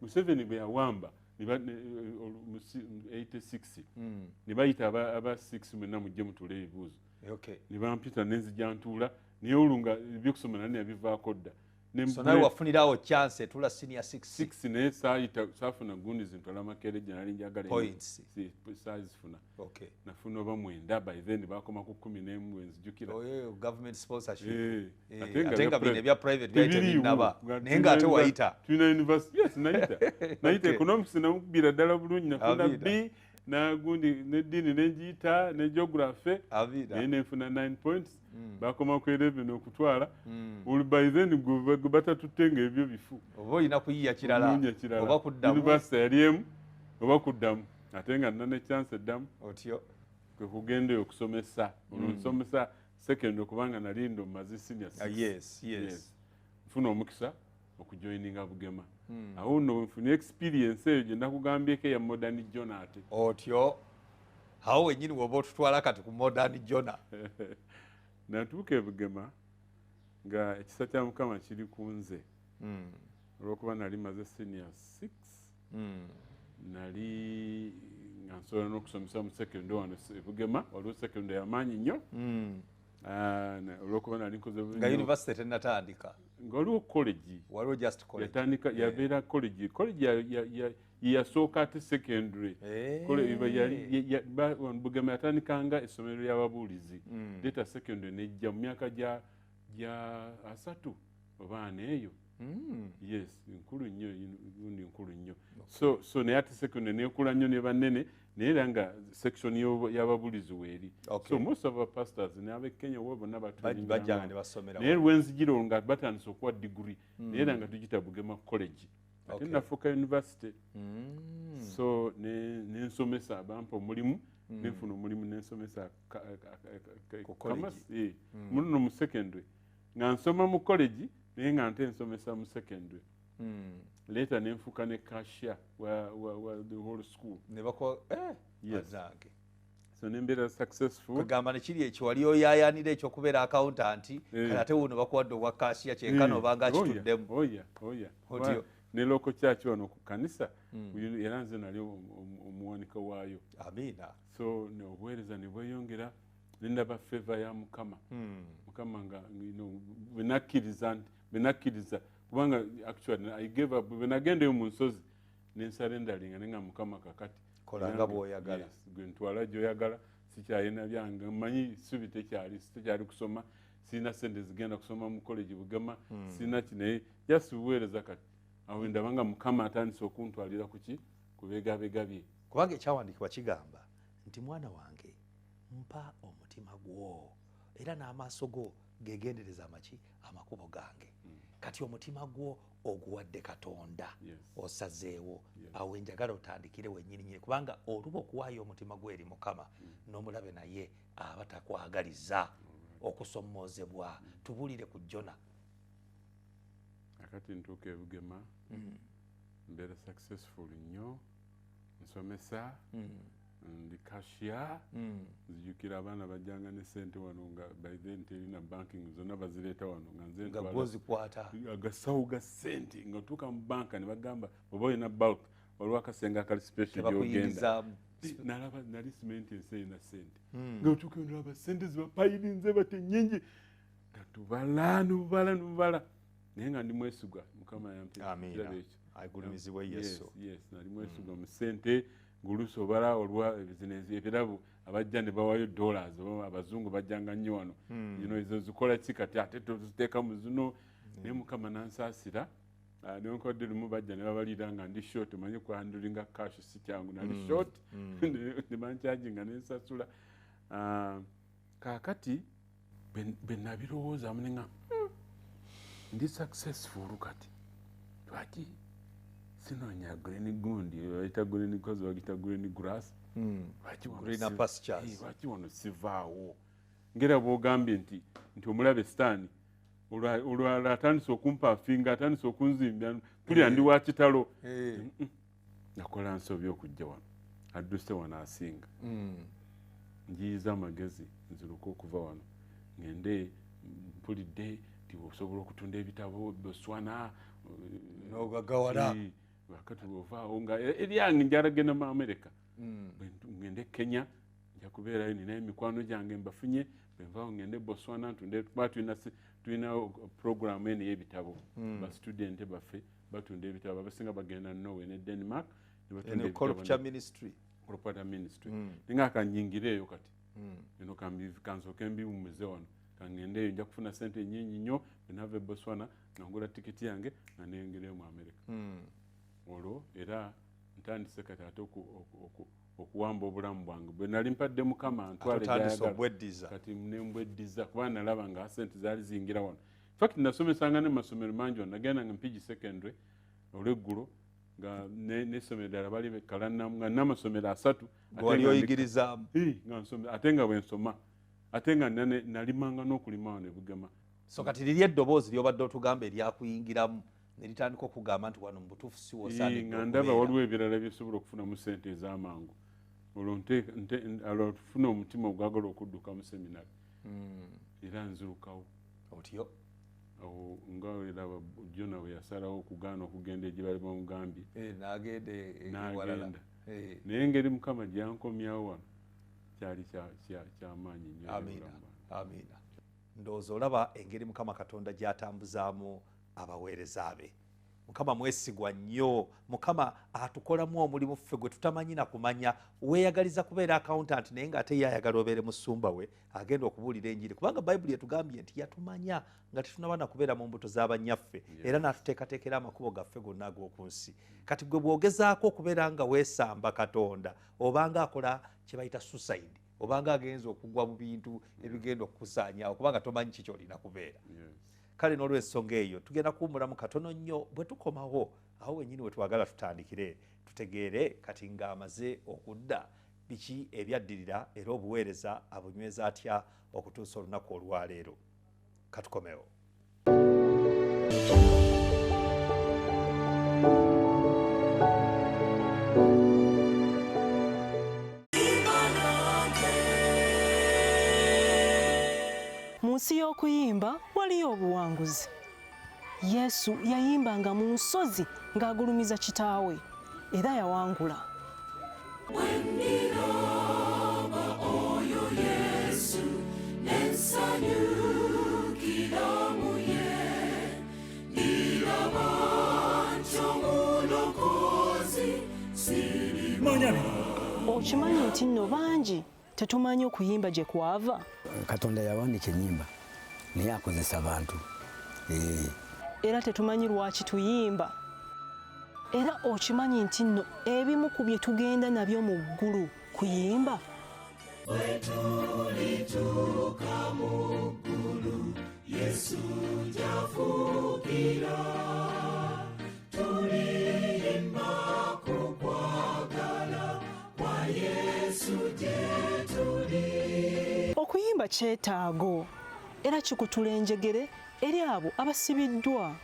Museveni bwe yawamba 86 ne bayita aba 6 mwenna mujje mutule ebibuuzo ne bampita nenzija ntuula naye olunga ebyokusoma nani yabivaako dda so nawe wafunirawo chance etula senior 6 naye saafuna gundi zintwala makerege nali njagala saazifuna nafuna oba 9 by then bakoma ku 11 wenzijukira government sponsorship ate nga bino ebya private byaiteminaba naye nga ate wayita tulina university yes nayita economics namukubira ddala bulungi nafuna B nagundi neddiini negiyita ne geography naye nenfuna 9 points bakoma ku 11 okutwala uli by then gwe batatutte nga ebyo bifu oba olina kuyiya kirala oba kuddamu university yali emu oba kuddamu ate nga nina ne chance eddamu otyo kwe kugenda okusomesa nsomesa secondary kubanga nali ndo mazi senior 6 nfuna omukisa okujoininga Bugema awo nno nfuna experience eyo gye nakugambyeko eya modern jona ate otyo awo wenyini woba otutwala kati ku modern jona natuuka e Bugema nga ekisa kya Mukama kiri ku nze olw'okuba nali maze senior 6 nali nga nsobola n'okusomesa mu secondary wano e Bugema waliwo secondary amaanyi nnyo olw'okuba nali nkoze nga university tennatandika nga waliwo college waliwo just college yatandika yabeera college yasooka ate secondary Bugema yatandikanga essomero ly'ababuulizi leeta secondary nejja mu myaka gya 3 oba 4 eyo yes nkulu nnyo gundi nkulu nnyo so naye ate secondary neekula nnyo ne bannene naye era nga section y'ababuulizi weeri so most of our pastors n'ab'e Kenya wo bonna bajjanga ne basomera naye lwenzigiro nga batandise okuwa degree naye era nga tugita Bugema college ate nafuuka university so nensomesa bampa omulimu nenfuna omulimu nensomesa muno mu secondary nga nsoma mu college naye nga nte nsomesa mu secondary later nenfuuka ne cashier wa the whole school bazange so nembeera successful kugamba nekiri ekyo wali oyayanira ekyokubeera accountant kale ate wuno bakuwadde obwa cashier kyenkano obanga kituddemu otyo ne local church wano ku kanisa era nze nali omuwanika waayo amiina so obuweereza ne bweyongera nendaba favor ya Mukama nga benakkiriza kubanga actually I gave up bwe nagendeyo mu nsozi nensarendalinga nenga Mukama kakati kolanga bw'oyagala gwe ntwala gy'oyagala sikyalina byange mmanyi subi tekyali kusoma sirina sente zigenda kusoma mu college Bugema sirina kinaye just buweereza kati awo ndabanga Mukama atandise okuntwalira kuki kubeegabega bye kubanga ekyawandikibwa kigamba nti mwana wange mpa omutima gwo era n'amaaso go gegendereza amakubo gange kati omutima gwo oguwadde Katonda osazeewo awo enjagala otandikire wennyini kubanga oluba okuwaayo omutima gwo eri Mukama n'omulabe naye aba takwagaliza okusommoozebwa tubuulire ku Jona akati ntuuka e Bugema mbeera successful nnyo nsomesa ndi cashier nzijukira abaana bajjanga ne sente wano nga by then terina banking zonna bazireeta wano nga nze nga gwozikwata agasawo ga sente nga otuuka mu banka ne bagamba oba olina bulk waliwo akasenga akali special gyogenda nalaba nali simenti ensi erina sente nga otuuka nolaba sente zibapayirinze bate nyingi nga tubala nubala naye nga ndi mwesigwa mukama yampiraba ekyo agulumizibwe yesu nali mwesigwa mu sente ngulusi obala olwa ebirabo abajja ne bawayo dollars abazungu bajjanga nnyo wano ezo zikola ki kati ate tuziteeka mu zino naye mukama nansaasira nenkwadde lumu bajja ne babalira nga ndi short manye kuhandlinga cash si kyangu nali short ne bancaginga nensasula kaakati benabirowoozamu nenga ndi successful kati lwaki sinoonya green gundi bayita green kozi bagita green grass green pastures lwaki wano sivaawo ngera bwogambye nti omulabe sitaani olwala atandise okumpa afinga atandise okunzimbya pulira ndi wa kitalo nakola nsobi okujja wano adduse wano asinga njiyiza amagezi nziruka okuva wano ngende mpulidde nti osobola okutunda ebitabo Botswana nogagawala wakati bwovaawo nga eryange njaragenda mu America ngende Kenya nja kubeerayo ninayo emikwano gyange mbafunye benvaawo ngende Botswana ntunde tulina programu eno y'ebitabo bastudente baffe batunda ebitabo abasinga bagenda Norway ne Denmark Corporate Ministry ninga akanyingireeyo kati eno kansooke mbiwumuze wano kangendeeyo nja kufuna sente nyingi nnyo benava e Botswana nangula tikiti yange nga nengereyo mu America olwo era ntandise kati ate okuwamba obulamu bwange bwe nali mpadde mukama ntwale kati nembweddiza kuba nalaba nga sente zaali ziyingira wano fact nasomesanga ne masomero mangi wano nagenda nga mpigi secondary olweggulo nga n'essomero ddala bali bekalanamu nga n'amasomero 3 wali oyigirizaamu ate nga bwensoma ate nga nalimanga n'okulima wano ebugema so kati liri eddoboozi lyobadde otugamba eryakuyingiramu neritandika okugamba nti wano mu butuufu si wosaanidde nga ndaba waliwo ebirala byesobola okufunamu sente ez'amangu olwo tufuna omutima ogwagala okudduka mu seminari era nzirukawo otyo awo nga eraba jona bwe yasalawo okugaana okugenda egibali bamugambye n'agenda naye engeri mukama gyankomyawo wano kyali kyamaanyi nnyo. Amiina. Ndowooza olaba engeri Mukama Katonda gy'atambuzaamu abaweereza be. Mukama mwesigwa nnyo. Mukama atukolamu omulimu ffe gwe tutamanyi na kumanya. Weeyagaliza kubeera accountant naye ng'ate ye ayagala obeere musumba we agenda okubuulira enjiri. Kubanga Bayibuli etugambye nti yatumanya nga tetunaba na kubeera mu mbuto z'abannyaffe era n'atuteekateekera amakubo gaffe gonna ag'oku nsi. Kati gwe bw'ogezaako okubeera nga weesamba Katonda obanga akola kye bayita suicide obanga agenza okugwa mu bintu ebigenda okukusaanyaawo kubanga tomanyi ki ky'olina kubeera. Kale n'olw'ensonga eyo tugenda kuwummulamu katono nnyo bwe tukomawo aho wennyini we twagala tutandikire tutegeere kati ng'amaze okudda biki ebyaddirira era obuweereza abunyweza atya okutuusa olunaku olwaleero. Katukomewo. Mu nsi y'okuyimba waliyo obuwanguzi. Yesu yayimbanga mu nsozi ng'agulumiza kitaawe era yawangula. Okimanyi nti nno bangi tetumanyi okuyimba gye kwava. Katonda yawandiika ennyimba naye akozesa abantu. Era tetumanyi lwaki tuyimba. Era okimanyi nti nno ebimu ku bye tugenda nabyo mu ggulu kuyimba. Yesu jafuukira tulimba kukwagala kwa Yesu gye tuli. Okuyimba kyetaago era kikutula enjegere eri abo abasibiddwa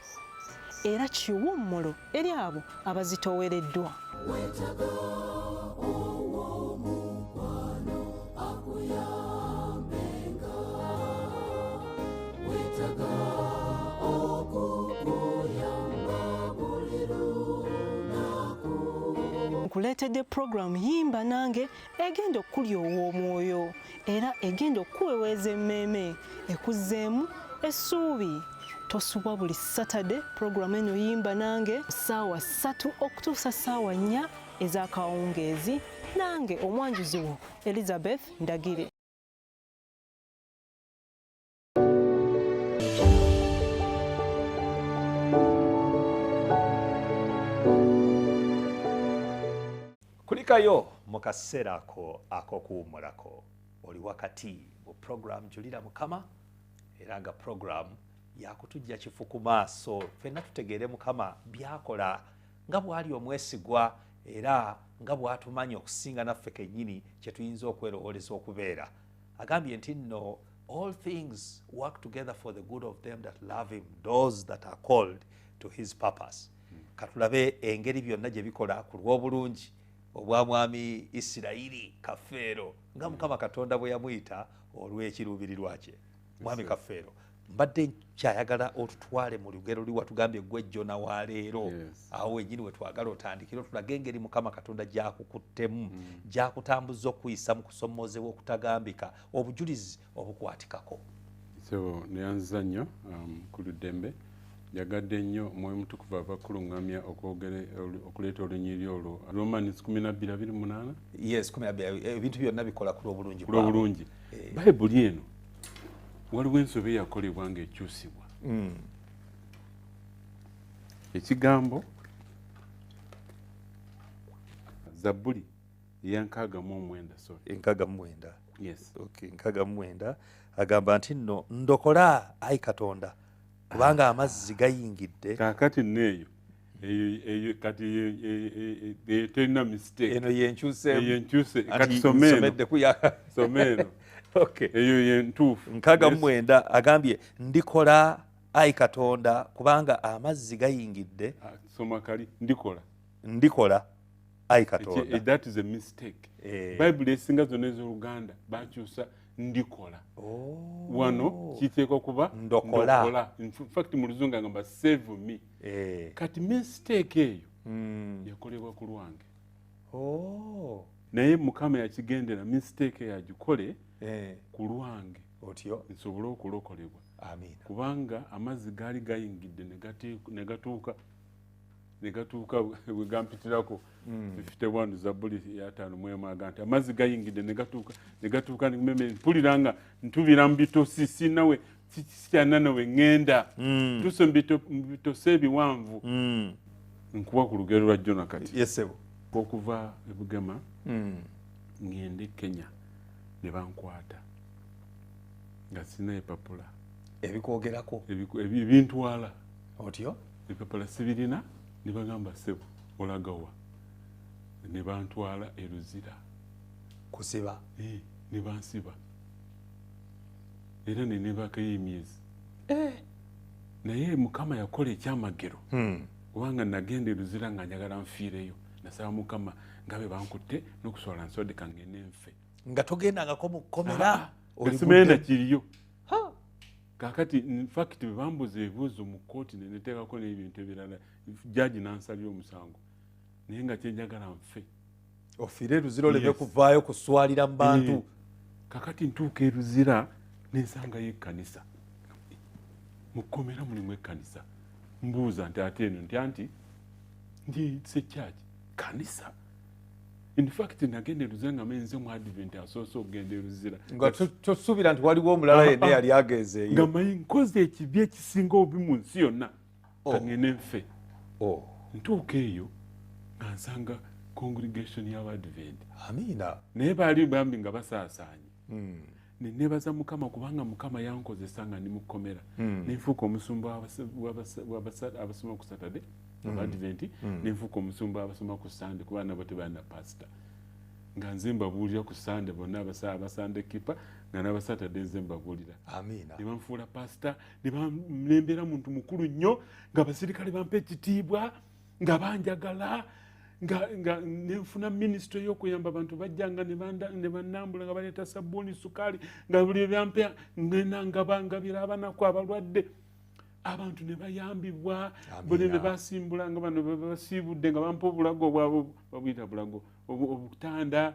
era kiwummulo eri abo abazitoowereddwa. Wetaaga owomu nkuleetedde puroguramu yimba nange egenda okulyowa omwoyo era egenda okuweweeza emmeeme ekuzzeemu essuubi. Tosubwa buli Saturday puroguramu eno yimba nange ssaawa 3 okutuusa ssaawa 4 ez'akawungeezi, nange omwanjuzi wo Elizabeth Ndagire. Kulikayo mu kaseera ak'okuwummulako oli wakati mu puroguramu Julira Mukama, era nga puroguramu yakutujja kifu ku maaso ffenna tutegeere Mukama byakola nga bw'ali omwesigwa era nga bw'atumanya okusinga naffe kennyini kye tuyinza okwerowooleza okubeera. Agambye nti nno all things work together for the good of them that love him, those that are called to his purpose. Katulabe engeri byonna gye bikola ku lw'obulungi obwa mwami Isirayiri Kafeero nga Mukama Katonda bwe yamuyita olw'ekiruubirirwa kye. Mwami Kafeero, mbadde kyayagala otutwale mu lugero lwi watugambye gwe Jona wa leero, awo wenyini we twagala otandikira otulage engeri Mukama Katonda gyakukuttemu, gyakutambuza okuyisa mu kusomoozebwa okutagambika, obujulizi obukwatikako. So neyanziza nnyo ku Luddembe, yagadde nnyo Omwoyo Mutukuvu abakulungamya okuleeta olunyiri olwo. Romans 12:28. Yes, 12. Ebintu byonna bikola ku lw'obulungi. Ku lw'obulungi. Bayibuli eno waliwo ensobe yakolebwa ng'ekyusibwa. Ekigambo Zabbuli ya 69. Sorry. 69. Yes. Okay, 69 agamba nti nno ndokola ayi Katonda kubanga amazzi gayingidde. Kakati neeyo eyo kati terina mistake. Eno yenkyuse kati someno. Okay. Eyo yentuufu. 69 agambye ndikola ayi Katonda kubanga amazzi gayingidde. Soma kali ndikola ayi Katonda. That is a mistake. Bible esinga zonna ez'Oluganda bakyusa ndikola. Wano kiteekwa kuba ndokola. In fact mu Luzungu agamba save me. Kati mistake eyo yakolebwa ku lwange. Naye Mukama yakigendera mistake yagikole ku lwange otyo nsobole okulokolebwa. Amina. Kubanga amazzi gaali gayingidde ne gatuuka we gampitirako 51 Zabbuli ya 5 mwemaga nti amazzi gayingidde ne gatuuka mpulira nga ntubira mu bitosi sinawe sikyana nawe ŋŋenda tuse mu bitose ebiwanvu. Nkuba ku lugero lwa Jona kati. Yesebo. Okuva e Bugema ŋŋende Kenya ne bankwata nga sina epapula ebikwogerako ebintwala otyo epapula sibirina ne bagamba sebo olagawa ne bantwala e Luzira kusiba ne bansiba era ne nebakayo emyezi naye Mukama yakola ekyamagero kubanga nagenda e Luzira nga njagala nfiireyo nasaba Mukama nga be bankutte n'okusobola nsodeka ngende nfe nga togendangako mu kkomera simena kiriyo. Kakati in fact bambuza ebibuuzo mu kkooti ne neteekako n'ebintu ebirala jaji n'ansalira omusango naye nga kyenjagala nfe ofiire e Luzira oleme kuvaayo kuswalira mu bantu. Kakati ntuuka e Luzira nensangayo ekkanisa mu kkomera mulimu ekkanisa mbuuza nti ate eno nti ndi sekyaki kanisa. In fact nagenda e Luzira nga menze mu Advent asoose okugenda e Luzira nga tosuubira nti waliwo omulala yenna yali agezeeyo nga mayi nkoze ekibi ekisinga obubi mu nsi yonna kangende nfe. Ntuuka eyo nga nsanga congregation y'Abadvent. Amina. Naye baali bambi nga basaasaanye. Ne nebaza Mukama kubanga Mukama yankozesa nga ndi mu kkomera nenfuuka omusumba abasoma ku Saturday Abadvent nenfuuka omusumba abasoma ku Sunday kuba nabo tebalina pastor nga nze mbabuulira ku Sunday bonna abasande kipa nga n'abasaturday nze mbabuulira. Amina. Ne banfuula pastor ne bamulembera muntu mukulu nnyo nga abasirikale bampa ekitiibwa nga banjagala nga nenfuna ministry y'okuyamba abantu bajjanga ne bannambula nga baleeta sabbuuni sukaali nga buli byampa ngenda ngabira abanaku abalwadde abantu ne bayambibwa bone ne basimbula nga bano basiibudde nga bampa obulago bwabwe babuyita bulago obutanda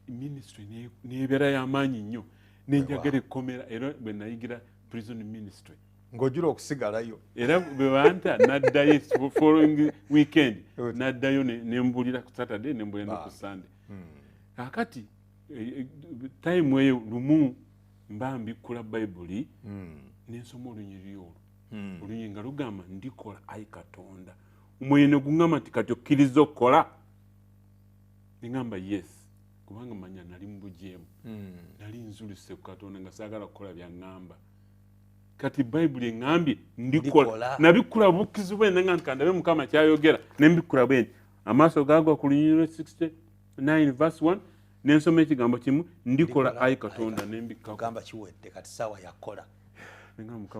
ministry nebeera y'amaanyi nnyo nenjagala ekkomera era bwe nayigira prison ministry ng'ojula okusigalayo era bwe banta naddayo following weekend naddayo nembulira ku Saturday nembulira ne ku Sunday kakati time eyo lumu mba mbikkula Bayibuli nensoma olunyiriri olwo olunyiriri nga lugamba ndikola ayi Katonda omwoyo ne guŋŋamba nti kati okkiriza okukola neŋŋamba yes kubanga manya nali mu bujeemu nali nzuluse ku Katonda nga saagala kukola byaŋŋamba kati Bayibuli eŋŋambye ndikola nabikkula bukkirizi bwe nenga nti kandabe Mukama kyayogera nembikkula bwe nti amaaso gaagwa ku lunyiriri 69 verse 1 nensoma ekigambo kimu ndikola ayi Katonda nembikkako gamba kiwedde kati saawa yakola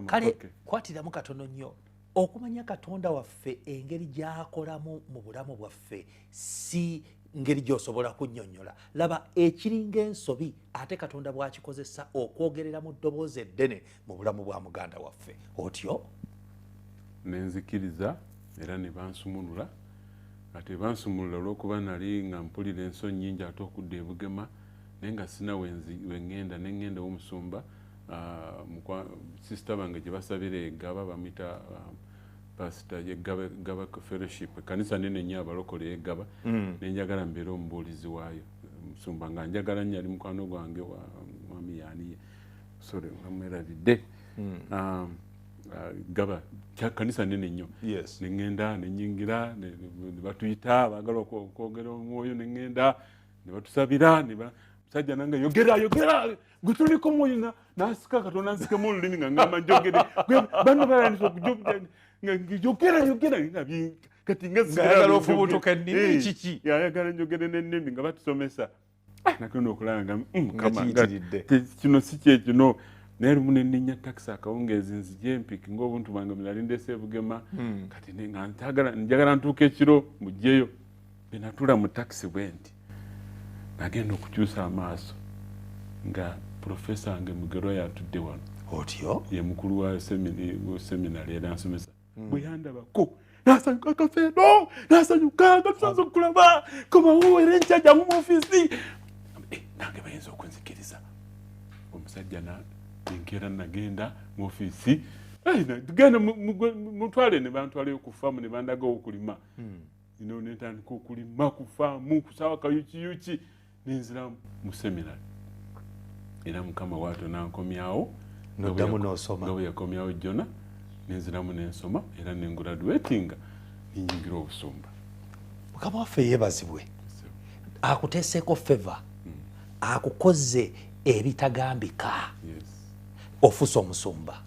kale kwatiramu katono nnyo okumanya Katonda waffe engeri gy'akolamu mu bulamu bwaffe si ngeri gy'osobola kunnyonnyola laba ekiringa ensobi ate Katonda bw'akikozesa okwogerera mu ddoboozi eddene mu bulamu bwa muganda waffe otyo nenzikiriza era ne bansumulula ate bansumulula olw'okuba nali nga mpulira ensonyi nnyingi ate okudda e Bugema naye nga sina wengenda neŋŋenda w'omusumba sister bange gye basabira eggaba bamuyita pasita yeggaba fellowship kanisa nene nnyo abalokole eggaba nenjagala mbeera omubuulizi waayo musumba nga njagala nnyo ali mukwano gwange mwami yaaniye sorry ngamwerabidde gaba kanisa nene nnyo neŋŋenda nenyingira ne batuyita baagala okwogera omwoyo neŋŋenda ne batusabira musajja nange yogera gwe tuliko omwoyo nasika Katonda nsikemu olulimi nga ngamba njogere bano balanisa okujogera kati ngayagala ofubutuka ennimi kiki yayagala njogere n'ennimi nga batusomesa nakenda okulaba nga kino si kyekino naye lumu nenninya takisi akawungeezi nzije empiki ng'obuntu bwange nali ndeese e Bugema kati njagala ntuuka ekiro mugjeyo benatula mu takisi bwe nti nagenda okukyusa amaaso nga profesa wange Mugero yatudde wano otyo ye mukulu wa seminari era nsomesa bwe yandabako nasanyuka kafeero nasanyuka nga tusanze okulaba komawo era enkyaja mu ofiisi nange bayinza okunzikiriza omusajja enkeera nagenda mu ofiisi tugenda mutwale ne bantwalayo ku faamu ne bandagawo okulima netandika okulima ku faamu kusaawa kayukiyuki nenzira mu seminari era Mukama waato nankomyawo noddamu n'osoma nga bwe yakomyawo jjona nenziramu nensoma era nenguraduatinga ninyingira obusumba Mukama waffe yeebazibwe akuteeseeko feva akukoze ebitagambika ofuuse omusumba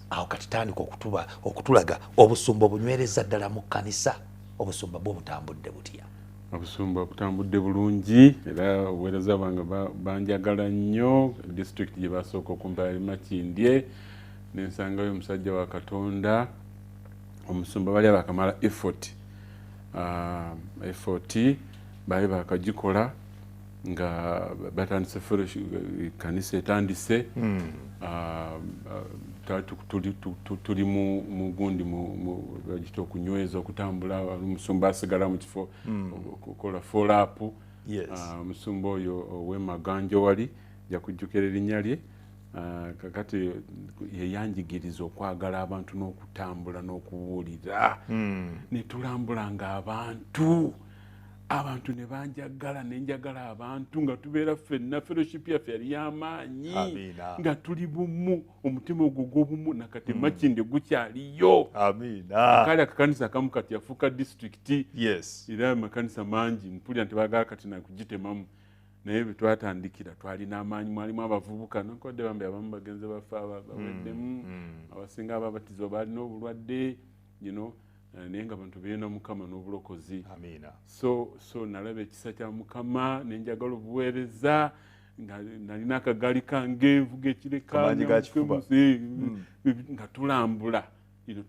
awo kati tandika okutulaga obusumba obunywereza ddala mu kkanisa obusumba bwo butambudde butya obusumba butambudde bulungi era obuweereza bwange banjagala nnyo disitulikiti gye basooka okumpa Makindye nensangayo omusajja wa Katonda omusumba bali abakamala effort baali bakagikola nga batandise kanisa etandise tuli mu gundi bagita okunyweza okutambula omusumba asigala mu kifo okukola follow-up omusumba oyo ow'Emaganjo wali jakujjukira erinnya lye kakati yeyanjigiriza okwagala abantu n'okutambula n'okuwulira netulambulanga abantu ne banjagala nenjagala abantu nga tubeera ffenna fellowship yaffe yali y'amaanyi nga tuli bumu omutima ogwo gw'obumu nakati Makindye gukyaliyo akaali akakanisa akamu kati yafuuka disitulikiti era amakanisa mangi mpulira nti baagala kati nakugitemamu naye bwe twatandikira twalina amaanyi mwalimu abavubuka nakodde bambi abamu bagenze bafa baweddemu abasinga ababatizibwa baalina obulwadde naye nga bantu beena Mukama n'obulokozi so nalaba ekisa kya Mukama nenjagala obuweereza nalina akagali kange nvuga ekireka nga tulambula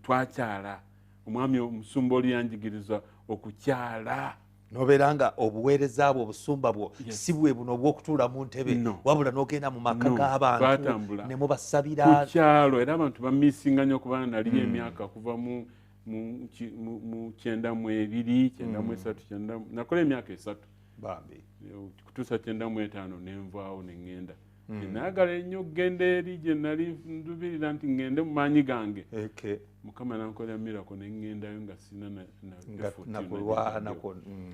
twakyala omwami omusumba oli yanjigiriza okukyala nobeera nga obuweereza bwo obusumba bwo si bwe buno obw'okutuula mu ntebe wabula n'ogenda mu maka g'abantu ne mubasabira ku kyalo era abantu bamisinga nnyo kubanga naliyo emyaka kuva mu 92 93 nakola emyaka 3 bambi kutuusa 95 nenvaawo neŋŋenda nayagala ennyo okugenda eri gye nali ndubirira nti ŋŋende mu maanyi gange mukama nankolera mirako neŋŋendayo nga sina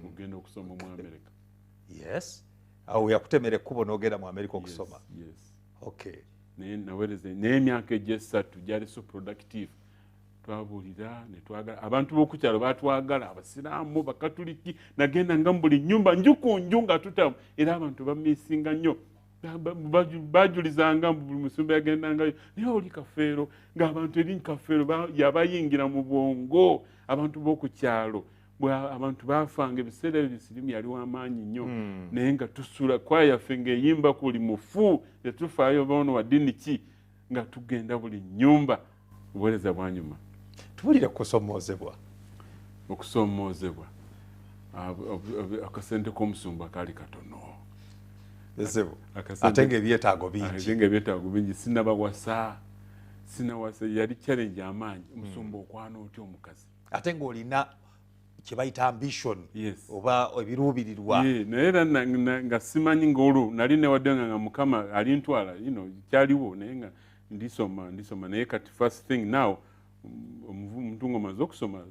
ogenda okusoma mu Amerika. Yes, awo yakutemera ekkubo n'ogenda mu Amerika okusoma. naye naweereza n'emyaka egy'esatu gyali so productive. Twabulira ne twagala abantu b'okukyalo baatwagala abasiraamu bakatuliki nagenda nga mu buli nnyumba nju ku nju nga tutamu era abantu bamisinga nnyo bajulizanga buli musumba yagendangayo naye oli kafeero ng'abantu eri kafeero yabayingira mu bwongo abantu b'okukyalo abantu baafanga ebiseera ebisirimu yali w'amaanyi nnyo naye nga tusula kwaya yaffe ng'eyimba kuli mufu tetufaayo boono wa ddiini ki nga tugenda buli nnyumba obuweereza bwanyuma tubulire kusomoozebwa okusomoozebwa akasente k'omusumba kaali katono ate ng'ebyetaago bingi sinabawasa yali challenge amaanyi omusumba okwana otya omukazi ate ng'olina kye bayita ambition oba ebiruubirirwa naye era nga simanyi ng'olwo nali newadde nga mukama alintwala kyaliwo naye nga ndisoma naye kati first thing now omuntu ng'omaze okusoma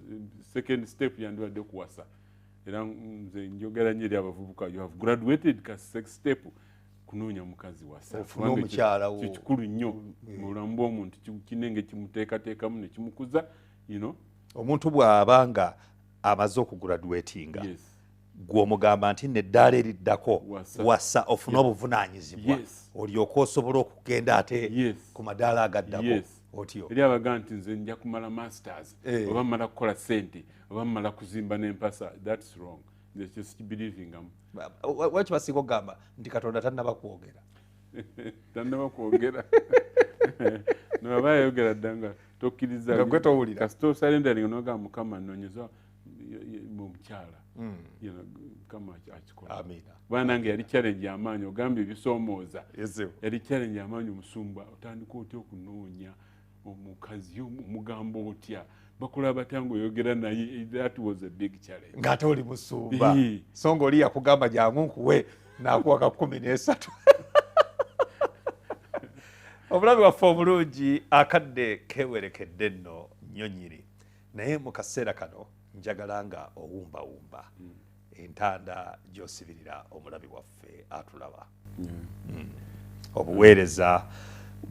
second step yandiwadde okuwasa era nze njogera nnyo eri abavubuka you have graduated ka sex step kunoonya mukazi wasa ofuna omukyala wo kikulu nnyo mu bulamu bw'omuntu kinenge kimuteekateekamu ne kimukuza omuntu bw'aba nga amaze okugraduatinga gw'omugamba nti neddaala eriddako wasa ofuna obuvunaanyizibwa olyoka osobola okugenda ate ku madaala agaddako otyo eri abaga nti nze nja kumala masters oba mmala kukola ssente oba mmala kuzimba n'empasa that's wrong just believing waki basinga okugamba nti katonda tannaba kwogera naba yayogera dda nga tokkiriza gwe towulira kasita osalendering nogamba mukama nonyeza mukyala mukama akikola bana nange yali challenge y'amaanyi ogambye ebisoomooza yali challenge y'amaanyi omusumba otandika otya okunoonya omukazi omugamba otya bakola batya ng'oyogera naye that was a big challenge ng'ate oli musumba so ng'oli yakugamba jangu nkuwe n'akuwa ka 13 obulabi waffe omulungi akadde kewerekedde nno nnyo nnyini naye mu kaseera kano njagala nga owumbawumba entanda gy'osibirira omulabi waffe atulaba obuweereza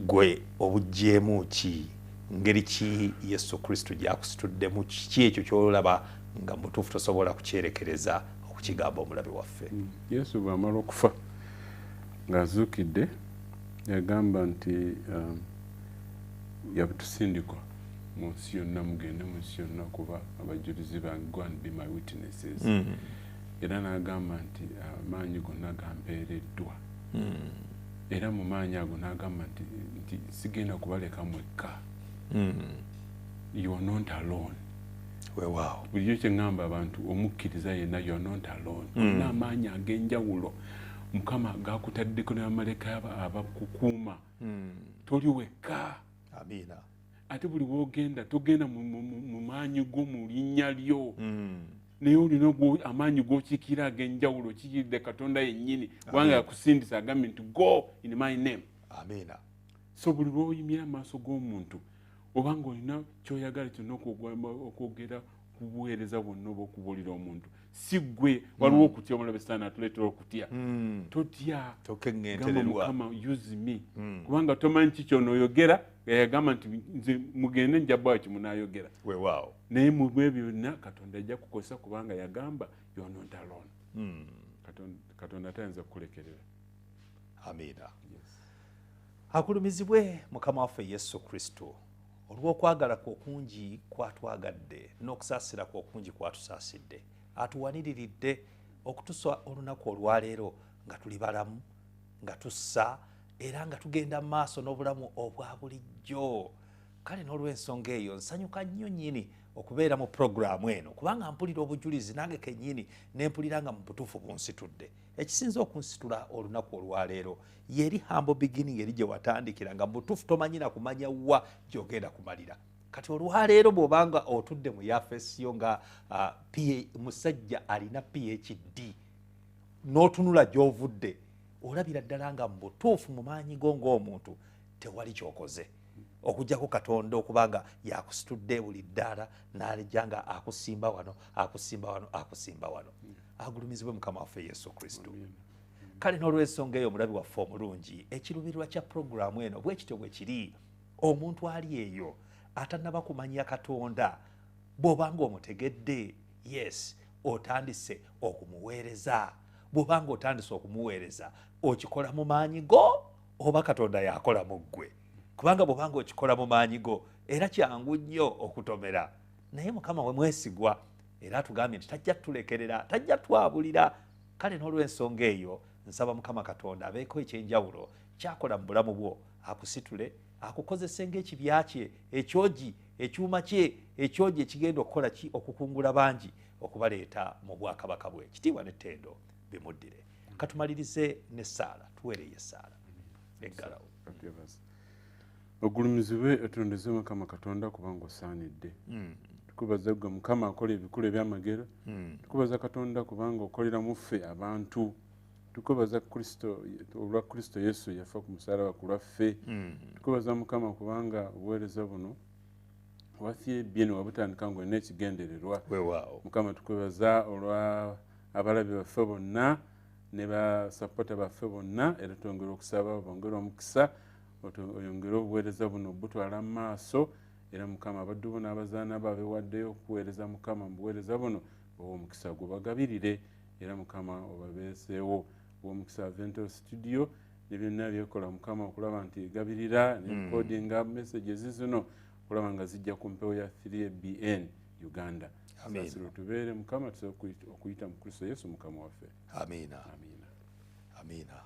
gwe obuggyemu ki ngeri ki Yesu Kristo gyakusituddemu kiki ekyo kyolaba nga mutuufu tosobola kukyerekereza okukigamba omulabi waffe Yesu bw'amala okufa ng'azuukidde yagamba nti yabutusindikwa mu nsi yonna mugende mu nsi yonna kuba abajulizi bange go and be my witnesses era n'agamba nti amaanyi gonna gampeereddwa era mu maanyi ago n'agamba nti sigenda kubaleka mwekka you are not alone weewaawo bulijjo kye ŋŋamba abantu omukkiriza yenna you are not alone olina amaanyi ag'enjawulo mukama gakutaddeko n'amaleka abakukuuma toli wekka amiina ate buli wogenda togenda mu maanyi go mu linnya lyo naye olina amaanyi g'okikira ag'enjawulo kikiridde katonda yennyini kubanga yakusindisa agambye nti go in my name amiina so buli lwoyimira amaaso g'omuntu obanga olina kyoyagala kyonna okwogera ku buweereza bwonna oba okubuulira omuntu si gwe waliwo okutya omulabe Sitaani atuleetera okutya totya gamba mukama use me kubanga tomanyi ki kyonooyogera yagamba nti nze mugende njabbawo kimunaayogera weewaawo naye mu bwe byonna katonda ajja kukozesa kubanga yagamba you are not alone katonda tayinza kukulekerera amiina akulumizibwe mukama waffe Yesu Kristo olw'okwagala kwe okungi kwatwagadde n'okusaasira kwe okungi kwatusaasidde atuwaniriridde okutusa olunaku olwaleero nga tuli balamu nga tussa era nga tugenda mu maaso n'obulamu obwa bulijjo kale n'olw'ensonga eyo nsanyuka nnyo nnyini okubeera mu puroguramu eno kubanga mpulira obujulizi nange kennyini ne mpulira nga mu butuufu bunsitudde. Ekisinza okunsitula olunaku olwaleero yeri humble beginning eri gye watandikira nga mu butuufu tomanyi na kumanya wa gy'ogenda kumalira. Kati olwaleero bw'obanga otudde mu yafesiyo nga musajja alina PhD n'otunula gy'ovudde olabira ddala nga mu butuufu mu maanyi go ng'omuntu tewali ky'okoze okuggyako Katonda okubanga yakusitudde buli ddaala n'alijja nga akusimba wano akusimba wano akusimba wano. Agulumizibwe Mukama waffe Yesu Kristo. Kale n'olw'ensonga eyo omulabi waffe omulungi ekiruubirirwa kya puroguramu eno bwe kityo bwe kiri. Omuntu ali eyo atannaba kumanya Katonda bw'obanga omutegedde, yes, otandise okumuweereza. Bw'obanga otandise okumuweereza okikola mu maanyi go oba Katonda yakola mu ggwe. Kubanga bw'obanga okikola mu maanyi go era kyangu nnyo okutomera. Naye Mukama we mwesigwa era atugambye nti tajja tulekerera, tajja twabulira. Kale n'olw'ensonga eyo nsaba Mukama Katonda abeeko ekyenjawulo kyakola mu bulamu bwo, akusitule, akukozese ng'ekibya kye, ekyogi, ekyuma kye, ekyogi ekigenda okukola ki okukungula bangi okubaleeta mu bwakabaka bwe. Ekitiibwa n'ettendo bimuddire. Katumalirize ne Saala, tuweereyo Saala. Eggalawo. Ogulumizibwe etondeze Mukama Katonda kubanga osaanidde. Tukubaza gwe Mukama akola ebikulu eby'amagero. Tukubaza Katonda kubanga okolera mu ffe abantu. Tukubaza Kristo olwa Kristo Yesu yafa ku musaalaba ku lwaffe. Tukubaza Mukama kubanga obuweereza buno wafye byeno wabutandika ngo n'ekigendererwa. Mukama tukubaza olwa abalabi baffe bonna ne basapota baffe bonna era twongera okusaba bongera omukisa oyongere obuweereza buno butwala mu maaso era Mukama abaddu bo n'abazaana bo abeewaddeyo okuweereza Mukama mu buweereza buno omukisa gubagabirire era Mukama obabeeseewo omukisa Advental Studio ne byonna byekola Mukama okulaba nti egabirira ne recordinga messages zino okulaba nga zijja ku mpewo ya 3BN Uganda. Sasiro tubeere Mukama tusobola okuyita mu Kristo Yesu Mukama waffe. Amiina. Amiina.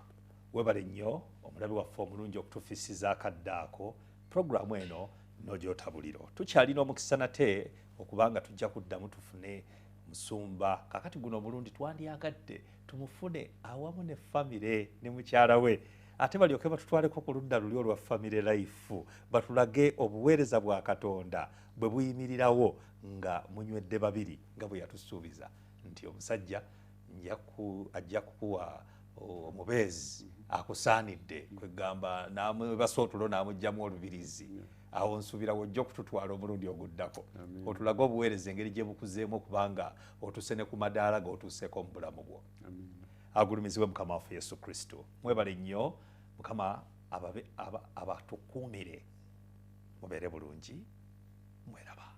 Webale nnyo omulabi waffe omulungi okutufiisiza akaddaako puroguramu eno n'ogyotabuliro. Tukyalina omukisa nate okubanga tujja kuddamu tufune musumba. Kakati guno omulundi twandyagadde tumufune awamu ne famire ne mukyala we ate balyoke batutwaleko ku ludda luli olwa famire life batulage obuweereza bwa Katonda bwe buyimirirawo nga munywedde babiri nga bwe yatusuubiza nti omusajja ajja kukuwa omubeezi akusaanidde kwegamba namwebasa otulo n'amugjamu olubirizi awo nsuubira wojja okututwala omulundi oguddako otulaga obuweereza engeri gye bukuzeemu okubanga otuse ne ku madaala g'otuuseeko mu bulamu bwo. Agulumizibwe Mukama waffe Yesu Kristo. Mwebale nnyo Mukama abatukuumire mubeere bulungi mweraba.